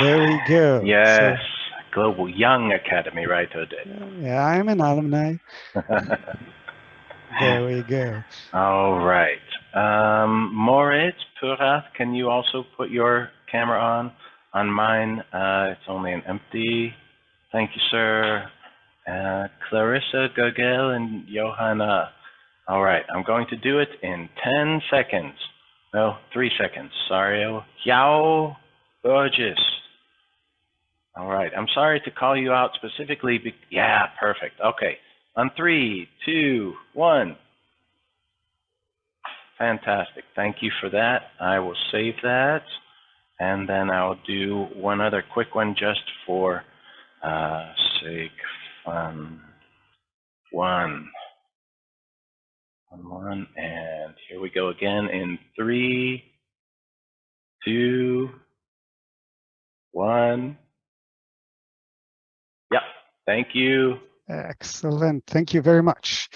There we go. Yes, so, Global Young Academy, right, Oded? Yeah, I'm an alumni. There we go. All right. Moritz, Purat, can you also put your camera on? On mine, it's only an empty. Thank you, sir. Clarissa, Gagel, and Johanna. All right, I'm going to do it in 10 seconds. No, 3 seconds. Sorry. Yao Burgess. All right, I'm sorry to call you out specifically. Yeah, perfect. Okay, on 3, 2, 1. Fantastic. Thank you for that. I will save that. And then I'll do one other quick one just for sake. One, and here we go again in 3, 2, 1. Yep, thank you. Excellent, thank you very much.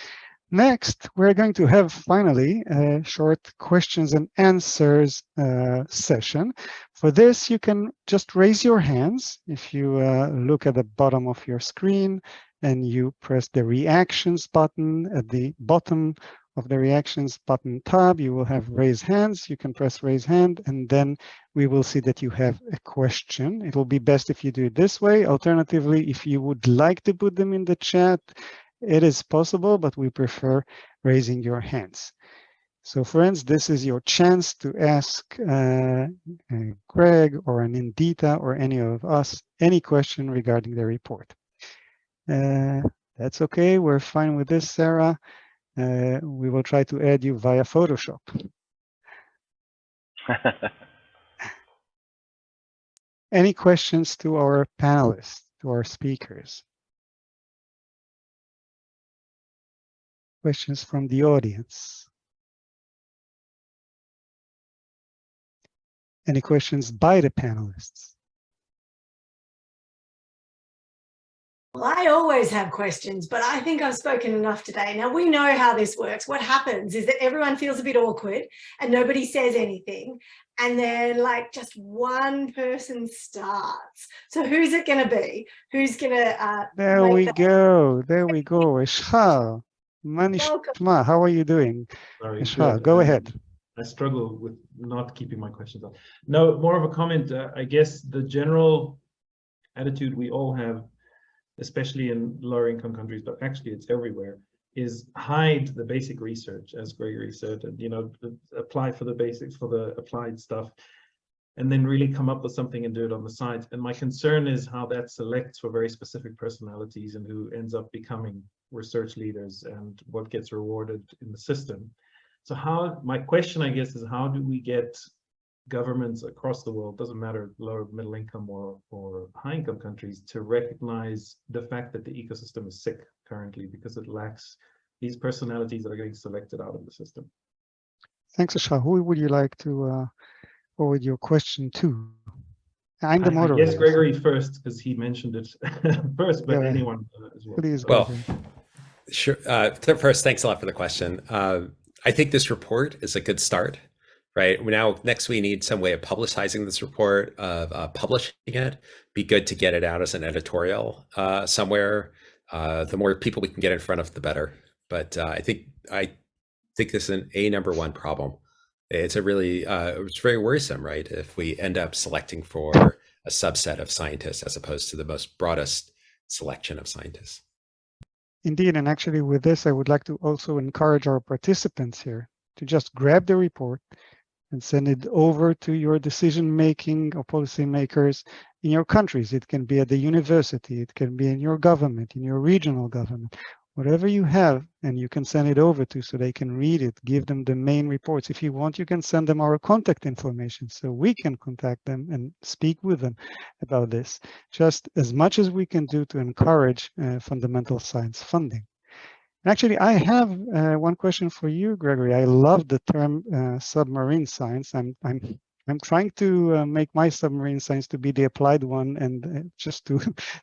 Next, we're going to have finally a short questions and answers session. For this, you can just raise your hands. If you look at the bottom of your screen and you press the reactions button at the bottom of the reactions button tab, you will have raise hands. You can press raise hand and then we will see that you have a question. It will be best if you do it this way. Alternatively, if you would like to put them in the chat, it is possible, but we prefer raising your hands. So friends, this is your chance to ask Greg or Anindita or any of us any question regarding the report. That's okay, we're fine with this, Sarah. We will try to add you via Photoshop. Any questions to our panelists, to our speakers? Questions from the audience? Any questions by the panelists? Well, I always have questions, but I think I've spoken enough today. Now, we know how this works. What happens is that everyone feels a bit awkward and nobody says anything. And then like just one person starts. So who's it going to be? Who's going to There we go. There we go. Ishal, Manishma, how are you doing? Sorry, Ishal, good. go ahead. I struggle with not keeping my questions on. No, more of a comment. I guess the general attitude we all have, especially in lower income countries, but actually it's everywhere, is hide the basic research, as Gregory said, and apply for the basics, for the applied stuff, and then really come up with something and do it on the side. And my concern is how that selects for very specific personalities and who ends up becoming research leaders and what gets rewarded in the system. So my question, I guess, is how do we get governments across the world, doesn't matter lower middle income or high income countries, to recognize the fact that the ecosystem is sick currently because it lacks these personalities that are getting selected out of the system. Thanks, Ishal. Who would you like to forward your question to? I'm the moderator. Yes, Gregory first, because he mentioned it first, but anyone as well. Please, well, sure. First, thanks a lot for the question. I think this report is a good start, right? Now, next we need some way of publicizing this report, of publishing it. Be good to get it out as an editorial somewhere. The more people we can get in front of, the better. But I think this is a #1 problem. It's it's very worrisome, right? If we end up selecting for a subset of scientists as opposed to the most broadest selection of scientists. Indeed, and actually with this, I would like to also encourage our participants here to just grab the report and send it over to your decision-making or policymakers in your countries. It can be at the university, it can be in your government, in your regional government, whatever you have, and you can send it over to so they can read it, give them the main reports. If you want, you can send them our contact information so we can contact them and speak with them about this, just as much as we can do to encourage fundamental science funding. Actually, I have one question for you, Gregory. I love the term submarine science. I'm trying to make my submarine science to be the applied one and just to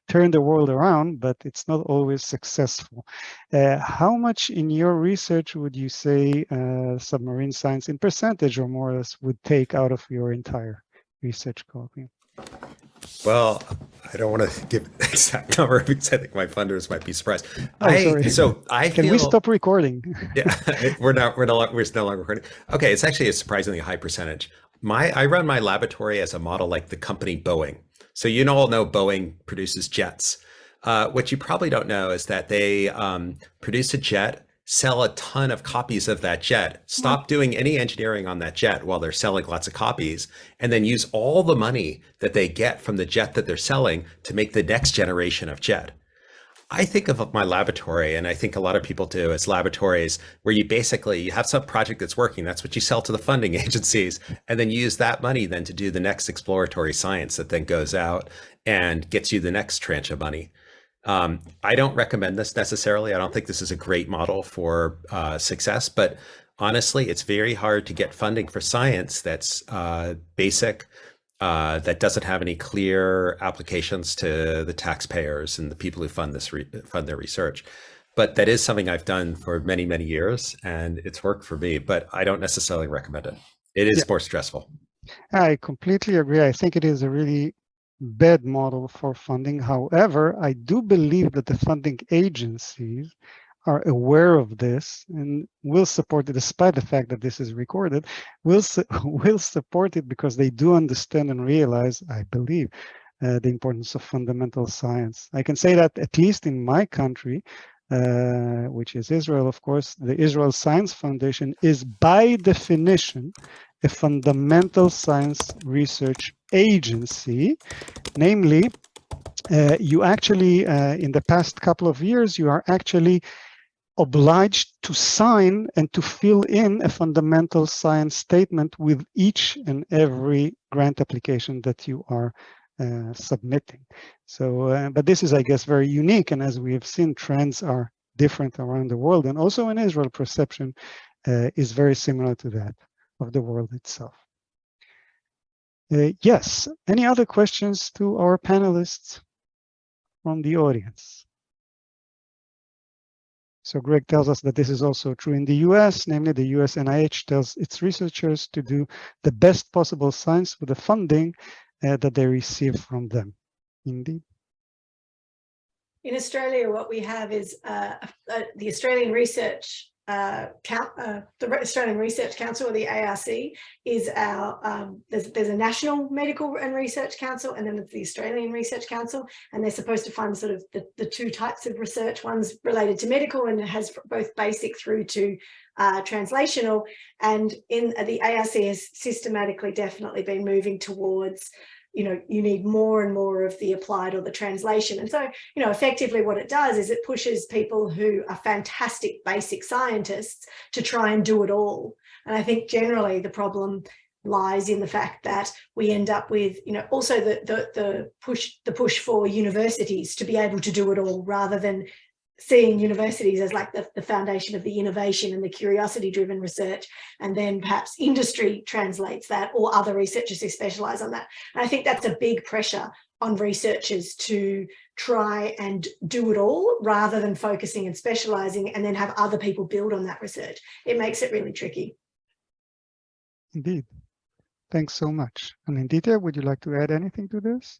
turn the world around, but it's not always successful. How much in your research would you say submarine science in percentage or more or less would take out of your entire research copy? Well, I don't want to give an exact number because I think my funders might be surprised. Sorry. Can we stop recording? Yeah, we're no longer recording. Okay, it's actually a surprisingly high percentage. I run my laboratory as a model like the company Boeing. So you all know Boeing produces jets. What you probably don't know is that they produce a jet, sell a ton of copies of that jet, stop doing any engineering on that jet while they're selling lots of copies, and then use all the money that they get from the jet that they're selling to make the next generation of jet. I think of my laboratory, and I think a lot of people do, as laboratories where you have some project that's working. That's what you sell to the funding agencies, and then you use that money then to do the next exploratory science that then goes out and gets you the next tranche of money. I don't recommend this necessarily. I don't think this is a great model for success, but honestly, it's very hard to get funding for science that's basic, that doesn't have any clear applications to the taxpayers and the people who fund their research. But that is something I've done for many, many years, and it's worked for me, but I don't necessarily recommend it. It is more stressful. I completely agree. I think it is a really bad model for funding. However, I do believe that the funding agencies are aware of this and will support it, despite the fact that this is recorded, will support it because they do understand and realize, I believe, the importance of fundamental science. I can say that at least in my country, which is Israel, of course, the Israel Science Foundation is by definition a fundamental science research agency. Namely, you actually, in the past couple of years, you are actually obliged to sign and to fill in a fundamental science statement with each and every grant application that you are submitting. So, but this is, I guess, very unique. And as we have seen, trends are different around the world. And also in Israel, perception is very similar to that of the world itself. Yes, any other questions to our panelists from the audience? So Greg tells us that this is also true in the US, namely the US NIH tells its researchers to do the best possible science with the funding that they receive from them. Indeed. In Australia, what we have is the Australian Research Australian Research Council, or the ARC, is our there's a National Medical and Research Council, and then there's the Australian Research Council, and they're supposed to fund sort of the two types of research. One's related to medical and has both basic through to translational, and in the ARC has systematically definitely been moving towards, you know, you need more and more of the applied or the translation. And so, you know, effectively what it does is it pushes people who are fantastic basic scientists to try and do it all. And I think generally the problem lies in the fact that we end up with, you know, also the push for universities to be able to do it all, rather than seeing universities as like the foundation of the innovation and the curiosity-driven research, and then perhaps industry translates that, or other researchers who specialise on that. And I think that's a big pressure on researchers to try and do it all, rather than focusing and specialising and then have other people build on that research. It makes it really tricky. Indeed. Thanks so much. And Indita, would you like to add anything to this?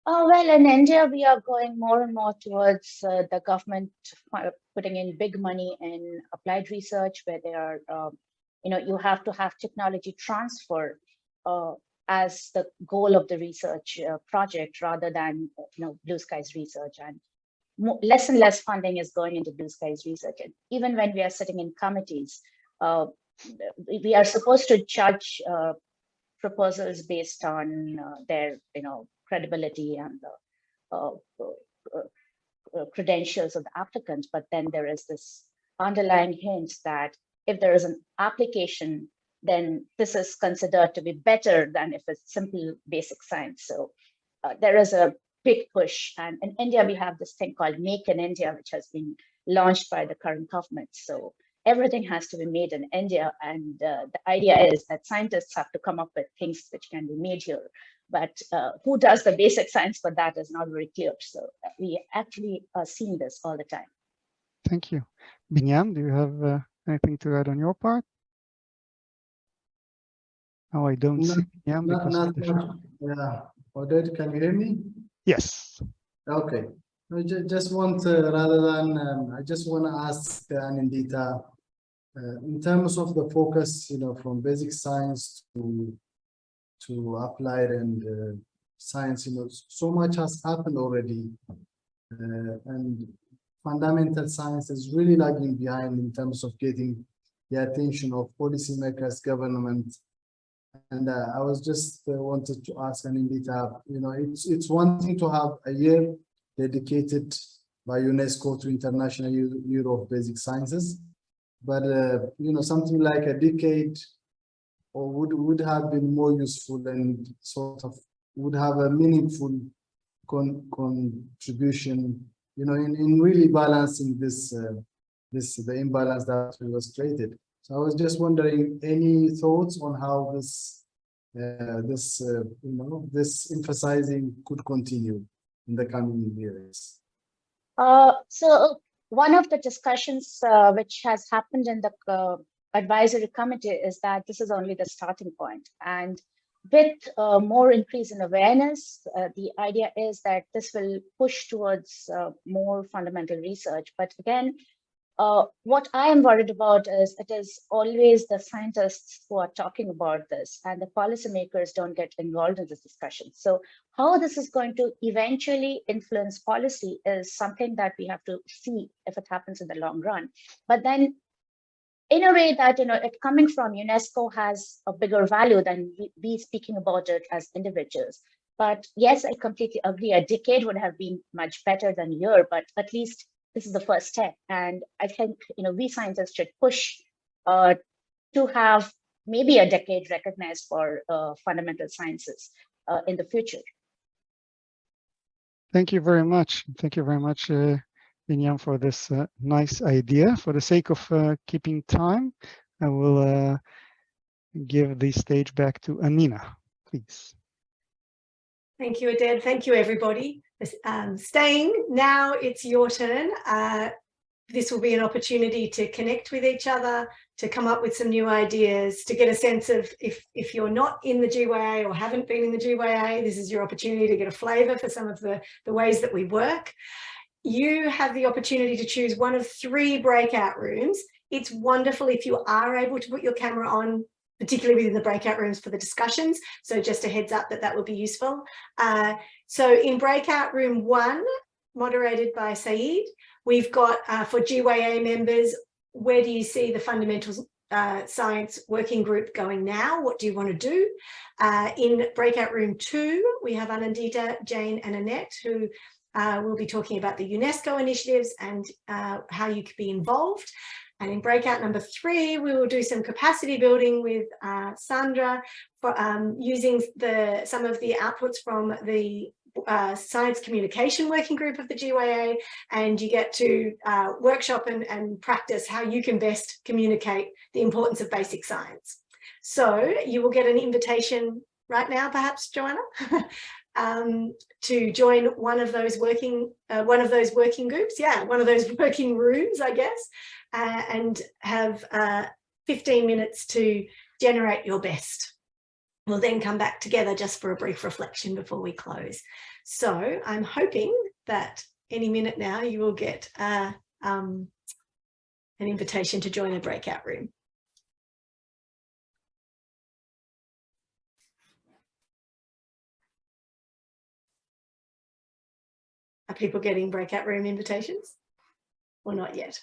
Well, in India, we are going more and more towards the government putting in big money in applied research, where they are, you know, you have to have technology transfer as the goal of the research project, rather than, you know, blue skies research. And less and less funding is going into blue skies research. And even when we are sitting in committees, we are supposed to judge proposals based on their, you know, credibility and the credentials of the applicant. But then there is this underlying hint that if there is an application, then this is considered to be better than if it's simple basic science. So there is a big push. And in India, we have this thing called Make in India, which has been launched by the current government. So everything has to be made in India. And the idea is that scientists have to come up with things which can be made here. But who does the basic science for that is not very clear. So we actually are seeing this all the time. Thank you. Binyam, do you have anything to add on your part? Oh, I don't see Binyam because of the show. Yeah. Oded, can you hear me? Yes. Okay. I just want rather than I just want to ask Anindita, in terms of the focus, you know, from basic science to applied and science, you know, so much has happened already, and fundamental science is really lagging behind in terms of getting the attention of policymakers, government. And I was just wanted to ask Anindita, you know, it's one thing to have a year dedicated by UNESCO to International Year of Basic Sciences, but you know, something like a decade or would have been more useful and sort of would have a meaningful contribution, you know, in really balancing the imbalance that was created. So I was just wondering, any thoughts on how this you know, this emphasizing could continue in the coming years? So one of the discussions which has happened in the advisory committee is that this is only the starting point. And with more increase in awareness, the idea is that this will push towards more fundamental research. But again, what I am worried about is it is always the scientists who are talking about this, and the policymakers don't get involved in this discussion. So how this is going to eventually influence policy is something that we have to see if it happens in the long run. But then in a way that, you know, it coming from UNESCO has a bigger value than we speaking about it as individuals. But yes, I completely agree. A decade would have been much better than a year, but at least this is the first step. And I think, you know, we scientists should push to have maybe a decade recognized for fundamental sciences in the future. Thank you very much. Thank you very much, Binyam, for this nice idea. For the sake of keeping time, I will give the stage back to Anina, please. Thank you, Aded. Thank you, everybody. Staying, now it's your turn. This will be an opportunity to connect with each other, to come up with some new ideas, to get a sense of if you're not in the GYA or haven't been in the GYA, this is your opportunity to get a flavour for some of the ways that we work. You have the opportunity to choose one of 3 breakout rooms. It's wonderful if you are able to put your camera on, particularly within the breakout rooms for the discussions. So just a heads up that would be useful. So in breakout room 1, moderated by Saeed, we've got for GYA members, where do you see the fundamentals science working group going now? What do you want to do? In breakout room 2, we have Anandita, Jane and Annette, who will be talking about the UNESCO initiatives and how you could be involved. And in breakout number 3, we will do some capacity building with Sandra for using some of the outputs from the Science Communication Working Group of the GYA, and you get to workshop and practice how you can best communicate the importance of basic science. So you will get an invitation right now, perhaps, Joanna, to join one of those working groups, one of those working rooms, I guess, and have 15 minutes to generate your best. We'll then come back together just for a brief reflection before we close. So I'm hoping that any minute now you will get an invitation to join a breakout room. Are people getting breakout room invitations or not yet?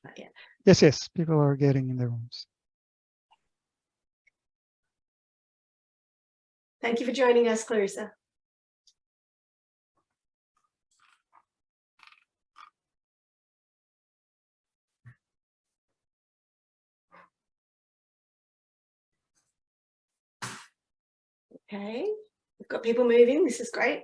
Not yet. Yes, people are getting in the rooms. Thank you for joining us, Clarissa. Okay, we've got people moving. This is great.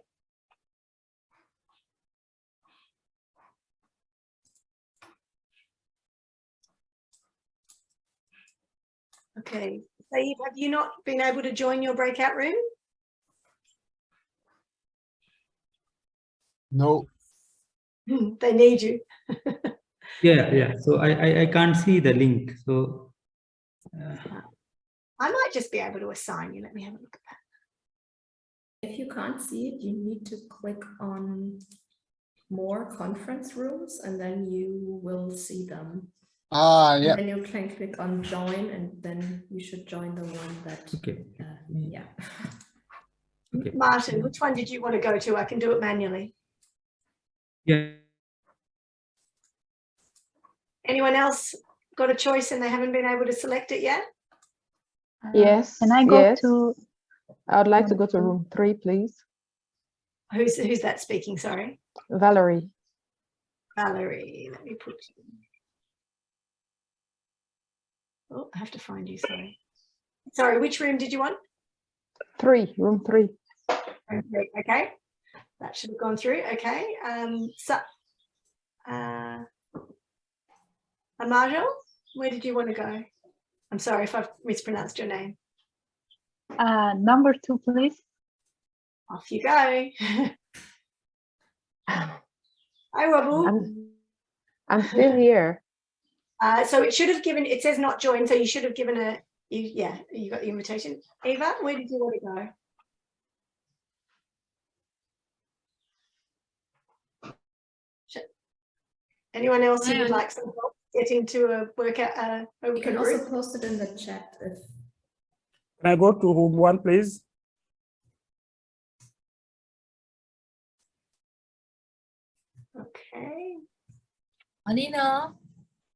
Okay, Saeed, have you not been able to join your breakout room? No. They need you. Yeah. So I can't see the link. So I might just be able to assign you. Let me have a look at that. If you can't see it, you need to click on more conference rooms and then you will see them. Yeah. And then you can click on join and then you should join the one that, okay. Yeah. Okay. Martin, which one did you want to go to? I can do it manually. Yeah. Anyone else got a choice and they haven't been able to select it yet? Yes. Can I go yes. to? I would like to go to room 3, please. Who's that speaking? Sorry. Valerie. Valerie, let me put you. Oh, I have to find you, sorry. Sorry, which room did you want? 3, room 3. Room 3, okay. That should have gone through, okay. Amajo, where did you want to go? I'm sorry if I've mispronounced your name. Number 2, please. Off you go. Hi, Wabu. I'm still here. So it should have given, it says not joined, so you should have given you got the invitation. Eva, where did you want to go? Anyone else who would like some help getting to a workout? You can also post it in the chat. Can I go to room 1, please? Okay. Alina.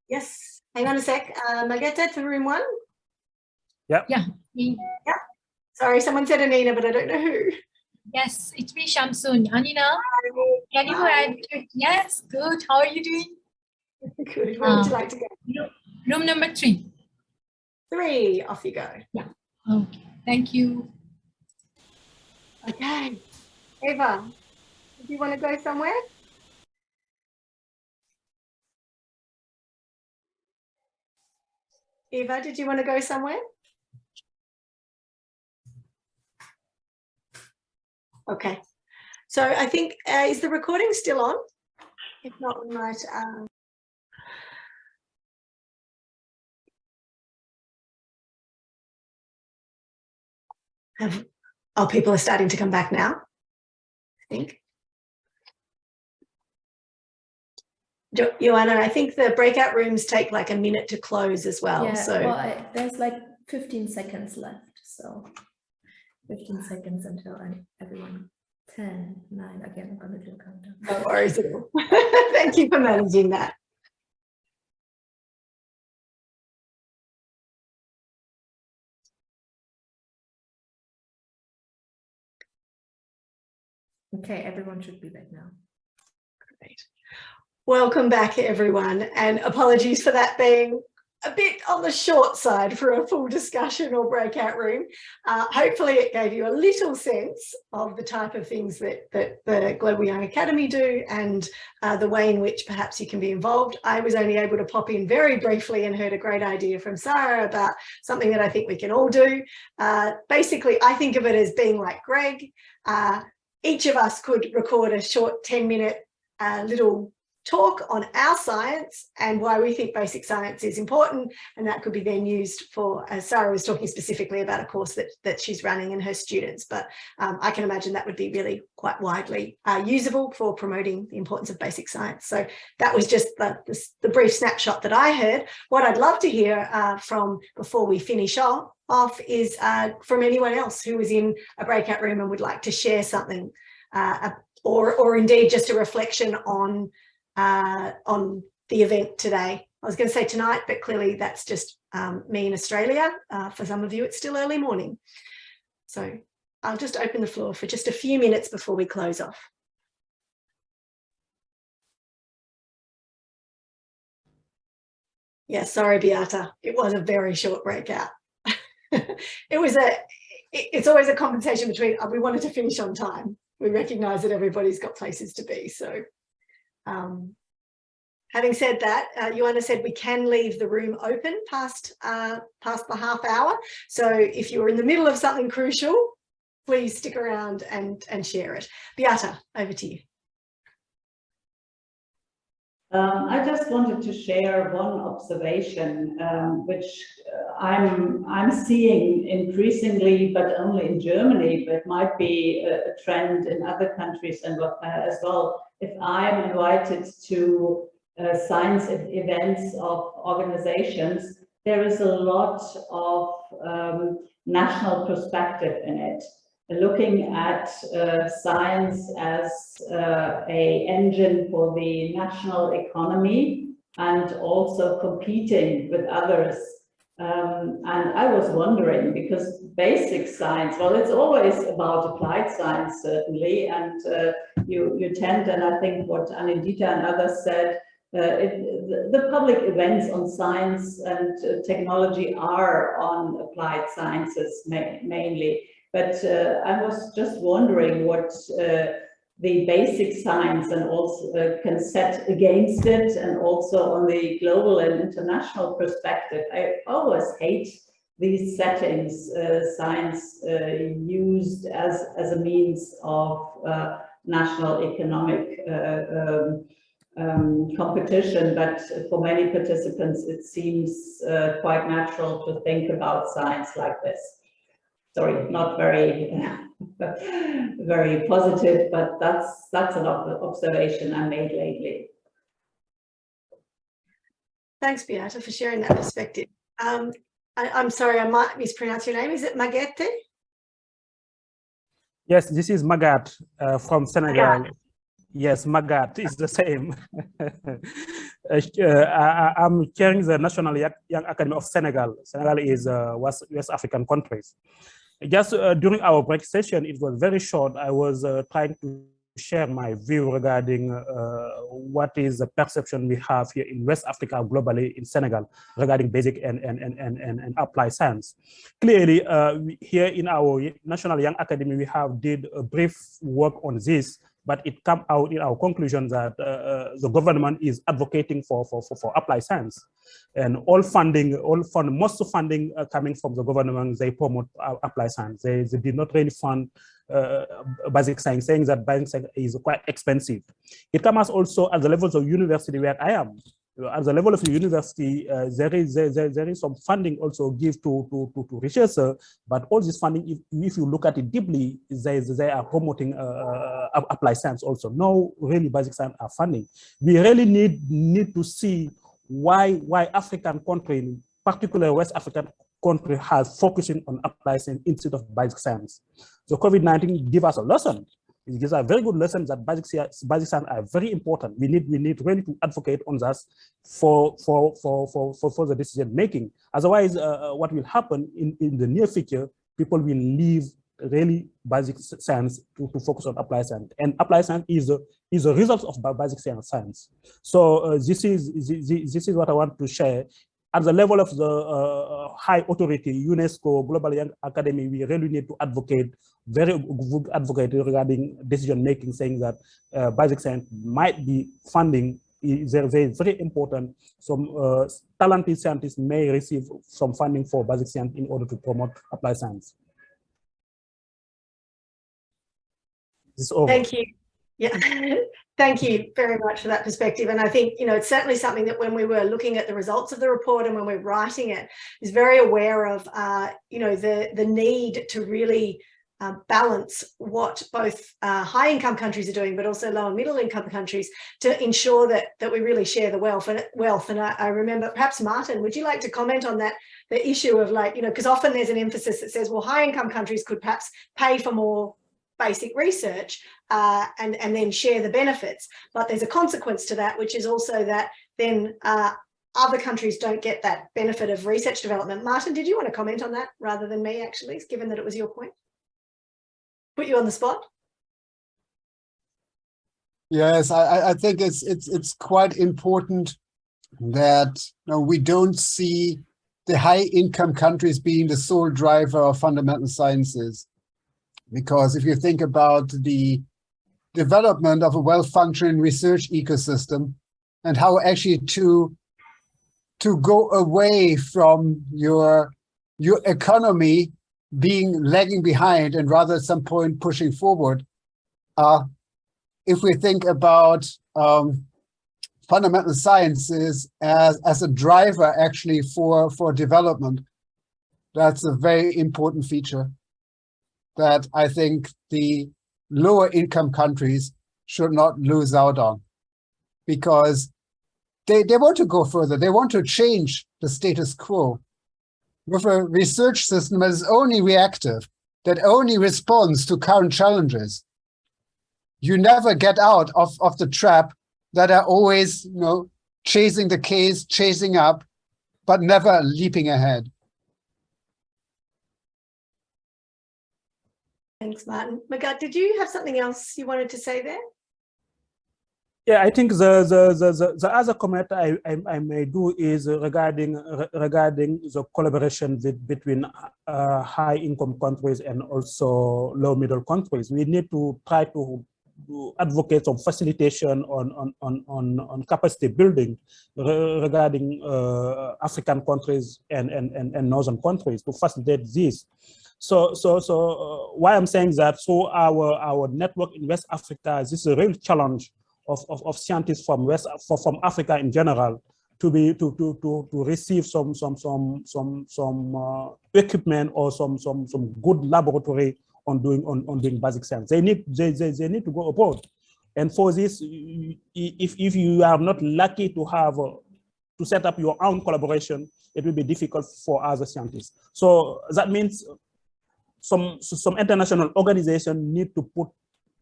Yes. Hang on a sec. Magetta to room 1. Yep. Yeah. Me. Yeah. Sorry, someone said Anina, but I don't know who. Yes, it's me, Shamsun. Anina, can you add? Yes, good. How are you doing? Good. Where would you like to go? Room number 3. 3. Off you go. Yeah. Okay. Thank you. Okay. Eva, do you want to go somewhere? Eva, did you want to go somewhere? Okay. So I think, is the recording still on? If not, we might... Oh, people are starting to come back now, I think. Joanna, I think the breakout rooms take like a minute to close as well. Yeah, so well, there's like 15 seconds left. So 15 seconds until everyone 10, 9, again, I'm going to do a countdown. No worries at all. Thank you for managing that. Okay, everyone should be back now. Great. Welcome back, everyone, and apologies for that being a bit on the short side for a full discussion or breakout room. Hopefully it gave you a little sense of the type of things that the Global Young Academy do and the way in which perhaps you can be involved. I was only able to pop in very briefly and heard a great idea from Sarah about something that I think we can all do. Basically, I think of it as being like Greg. Each of us could record a short 10-minute little talk on our science and why we think basic science is important, and that could be then used for, as Sarah was talking specifically about a course that she's running and her students, but I can imagine that would be really quite widely usable for promoting the importance of basic science. So that was just the brief snapshot that I heard. What I'd love to hear from before we finish off is from anyone else who was in a breakout room and would like to share something or indeed just a reflection on the event today. I was going to say tonight, but clearly that's just me in Australia. For some of you, it's still early morning. So I'll just open the floor for just a few minutes before we close off. Yeah, sorry, Beata. It was a very short breakout. It's always a compensation between, we wanted to finish on time. We recognise that everybody's got places to be. So having said that, Joanna said we can leave the room open past the half hour. So if you're in the middle of something crucial, please stick around and share it. Beata, over to you. I just wanted to share one observation, which I'm seeing increasingly, but only in Germany, but might be a trend in other countries and as well. If I'm invited to science events of organizations, there is a lot of national perspective in it. Looking at science as an engine for the national economy and also competing with others. And I was wondering, because basic science, well, it's always about applied science, certainly, and you tend, and I think what Anindita and others said, the public events on science and technology are on applied sciences mainly. But I was just wondering what the basic science and also can set against it, and also on the global and international perspective. I always hate these settings, science used as a means of national economic competition, but for many participants it seems quite natural to think about science like this. Sorry, not very very positive, but that's an observation I made lately. Thanks, Beata, for sharing that perspective. I'm sorry, I might mispronounce your name. Is it Magette? Yes, this is Magat from Senegal. Magat. Yes, Magat is the same. I'm chairing the National Young Academy of Senegal. Senegal is West African countries. Just during our break session, it was very short. I was trying to share my view regarding what is the perception we have here in West Africa, globally in Senegal, regarding basic and applied science. Clearly, here in our National Young Academy, we have did a brief work on this but it come out in our conclusion that the government is advocating for applied science, and most funding coming from the government, they promote applied science. They did not really fund basic science, saying that basic science is quite expensive. It comes also at the levels of university where I am. At the level of the university, there is some funding also give to researchers, but all this funding, if you look at it deeply, they are promoting applied science also. No really basic science are funding. We really need to see why African country, particularly West African country, has focusing on applied science instead of basic science. So COVID-19 give us a lesson. It gives a very good lesson that basic science are very important. We need really to advocate on that for the decision making. Otherwise, what will happen in the near future, people will leave really basic science to focus on applied science, and applied science is a result of basic science. So this is what I want to share. At the level of the high authority, Unesco, Global Young Academy, we really need to advocate, very good advocate regarding decision making, saying that basic science might be funding is very important. Some talented scientists may receive some funding for basic science in order to promote applied science. This is over. Thank you. Yeah, thank you very much for that perspective. And I think, you know, it's certainly something that when we were looking at the results of the report and when we're writing it, is very aware of, you know, the need to really balance what both high-income countries are doing, but also low and middle-income countries, to ensure that we really share the wealth. And I remember, perhaps Martin, would you like to comment on that, the issue of, like, you know, because often there's an emphasis that says, well, high-income countries could perhaps pay for more basic research and then share the benefits, but there's a consequence to that, which is also that then other countries don't get that benefit of research development. Martin, did you want to comment on that rather than me, actually, given that it was your point? Put you on the spot. Yes, I think it's quite important that, you know, we don't see the high-income countries being the sole driver of fundamental sciences. Because if you think about the development of a well-functioning research ecosystem and how actually to go away from your economy being lagging behind and rather at some point pushing forward, if we think about fundamental sciences as a driver actually for development, that's a very important feature that I think the lower income countries should not lose out on, because they want to go further. They want to change the status quo. With a research system that is only reactive, that only responds to current challenges, you never get out of the trap that are always, you know, chasing the case, chasing up, but never leaping ahead. Thanks, Martin. Magat, did you have something else you wanted to say there? Yeah, I think the other comment I may do is regarding the collaboration between high income countries and also low middle countries. We need to try to advocate some facilitation on capacity building regarding African countries and northern countries to facilitate this. So why I'm saying that, so our network in West Africa, this is a real challenge of scientists from from Africa in general to receive some equipment or some good laboratory on doing basic science. They need to go abroad, and for this, if you are not lucky to have to set up your own collaboration, it will be difficult for other scientists. So that means some international organization need to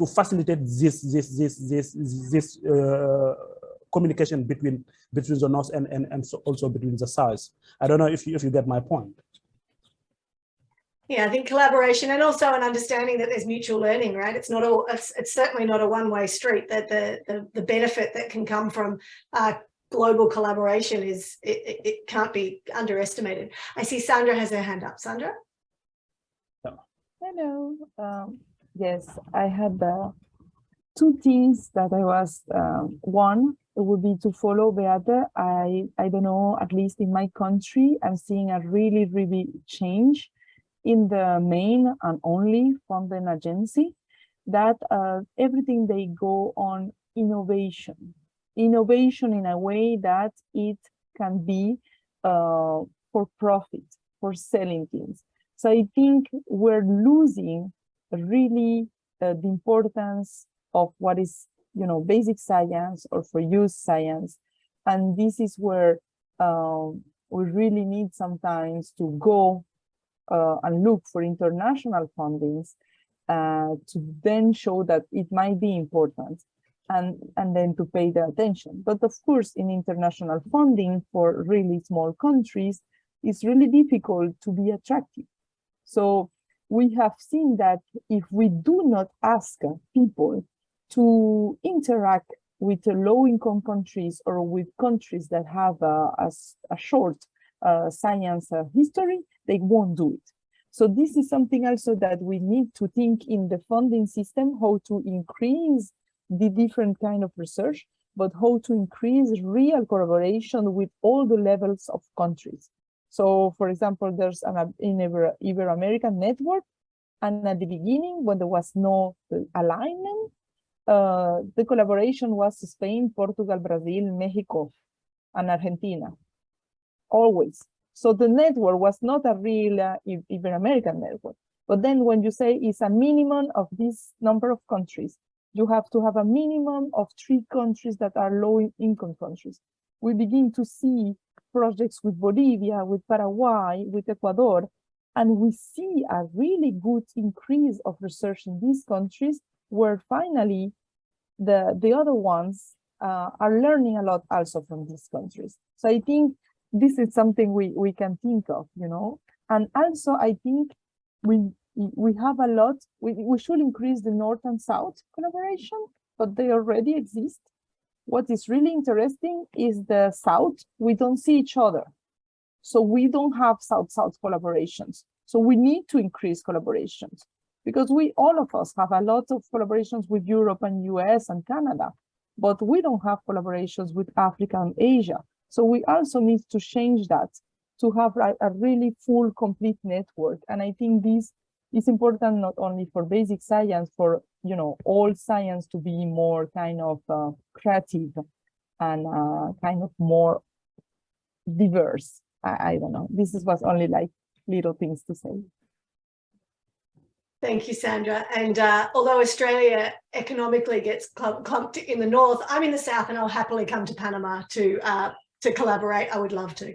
facilitate this communication between the north and so also between the south. I don't know if you get my point. Yeah, I think collaboration and also an understanding that there's mutual learning, right? It's not all. It's certainly not a one-way street. That the benefit that can come from global collaboration is it can't be underestimated. I see Sandra has her hand up. Sandra. Hello. Yes, I had two things that I was, one, it would be to follow Beate. I don't know, at least in my country, I'm seeing a really, really change in the main and only funding agency, that everything they go on innovation in a way that it can be for profit, for selling things. So I think we're losing really the importance of what is, you know, basic science or for use science. And this is where we really need sometimes to go and look for international fundings to then show that it might be important, and then to pay the attention. But of course, in international funding for really small countries, it's really difficult to be attractive. So we have seen that if we do not ask people to interact with low-income countries or with countries that have a short science history, they won't do it. So this is something also that we need to think in the funding system, how to increase the different kind of research, but how to increase real collaboration with all the levels of countries. So for example, there's an Ibero-American network, and at the beginning, when there was no alignment, the collaboration was Spain, Portugal, Brazil, Mexico, and Argentina, always. So the network was not a real Ibero-American network. But then when you say it's a minimum of this number of countries, you have to have a minimum of 3 countries that are low-income countries. We begin to see projects with Bolivia, with Paraguay, with Ecuador, and we see a really good increase of research in these countries, where finally the other ones are learning a lot also from these countries. So I think this is something we can think of, you know. And also I think we have a lot, we should increase the North and South collaboration, but they already exist. What is really interesting is the South, we don't see each other. So we don't have South-South collaborations. So we need to increase collaborations, because all of us have a lot of collaborations with Europe and US and Canada, but we don't have collaborations with Africa and Asia. So we also need to change that to have a really full, complete network. And I think this is important not only for basic science, for, you know, all science to be more kind of creative and kind of more diverse. I don't know. This was only like little things to say. Thank you, Sandra. And although Australia economically gets clumped in the north, I'm in the south, and I'll happily come to Panama to collaborate. I would love to.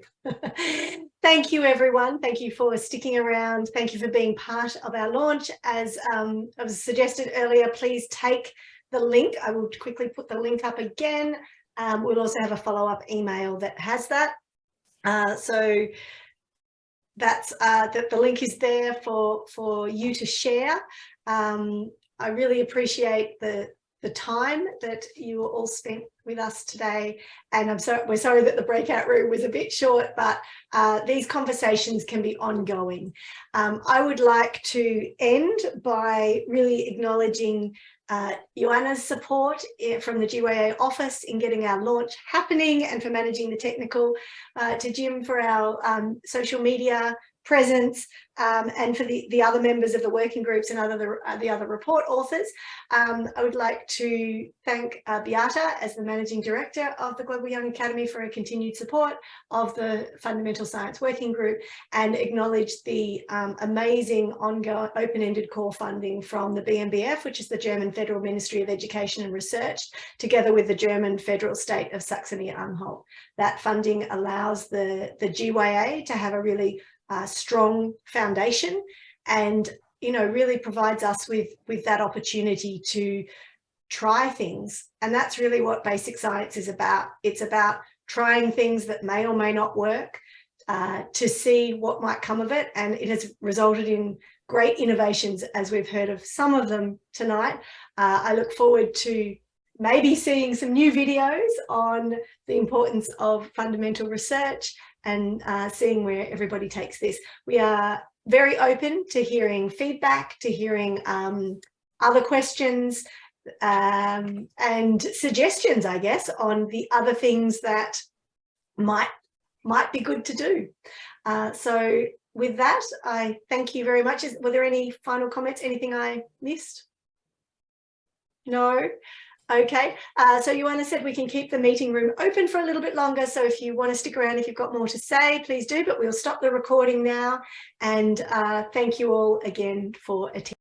Thank you, everyone. Thank you for sticking around. Thank you for being part of our launch. As I was suggested earlier, please take the link. I will quickly put the link up again. We'll also have a follow-up email that has that. So that's the link is there for you to share. I really appreciate the time that you all spent with us today, and we're sorry that the breakout room was a bit short, but these conversations can be ongoing. I would like to end by really acknowledging Joanna's support from the GYA office in getting our launch happening, and for managing the technical, to Jim for our social media presence, and for the other members of the working groups and the other report authors. I would like to thank Beate as the Managing Director of the Global Young Academy for her continued support of the Fundamental Science Working Group, and acknowledge the amazing ongoing open-ended core funding from the BMBF, which is the German Federal Ministry of Education and Research, together with the German Federal State of Saxony-Anhalt. That funding allows the GYA to have a really strong foundation, and really provides us with that opportunity to try things. And that's really what basic science is about. It's about trying things that may or may not work, to see what might come of it. And it has resulted in great innovations, as we've heard of some of them tonight. I look forward to maybe seeing some new videos on the importance of fundamental research, and seeing where everybody takes this. We are very open to hearing feedback, to hearing other questions. and suggestions, I guess, on the other things that might be good to do. So with that, I thank you very much. Were there any final comments? Anything I missed? No? Okay. So Joanna said we can keep the meeting room open for a little bit longer. So if you want to stick around, if you've got more to say, please do. But we'll stop the recording now. And thank you all again for attending.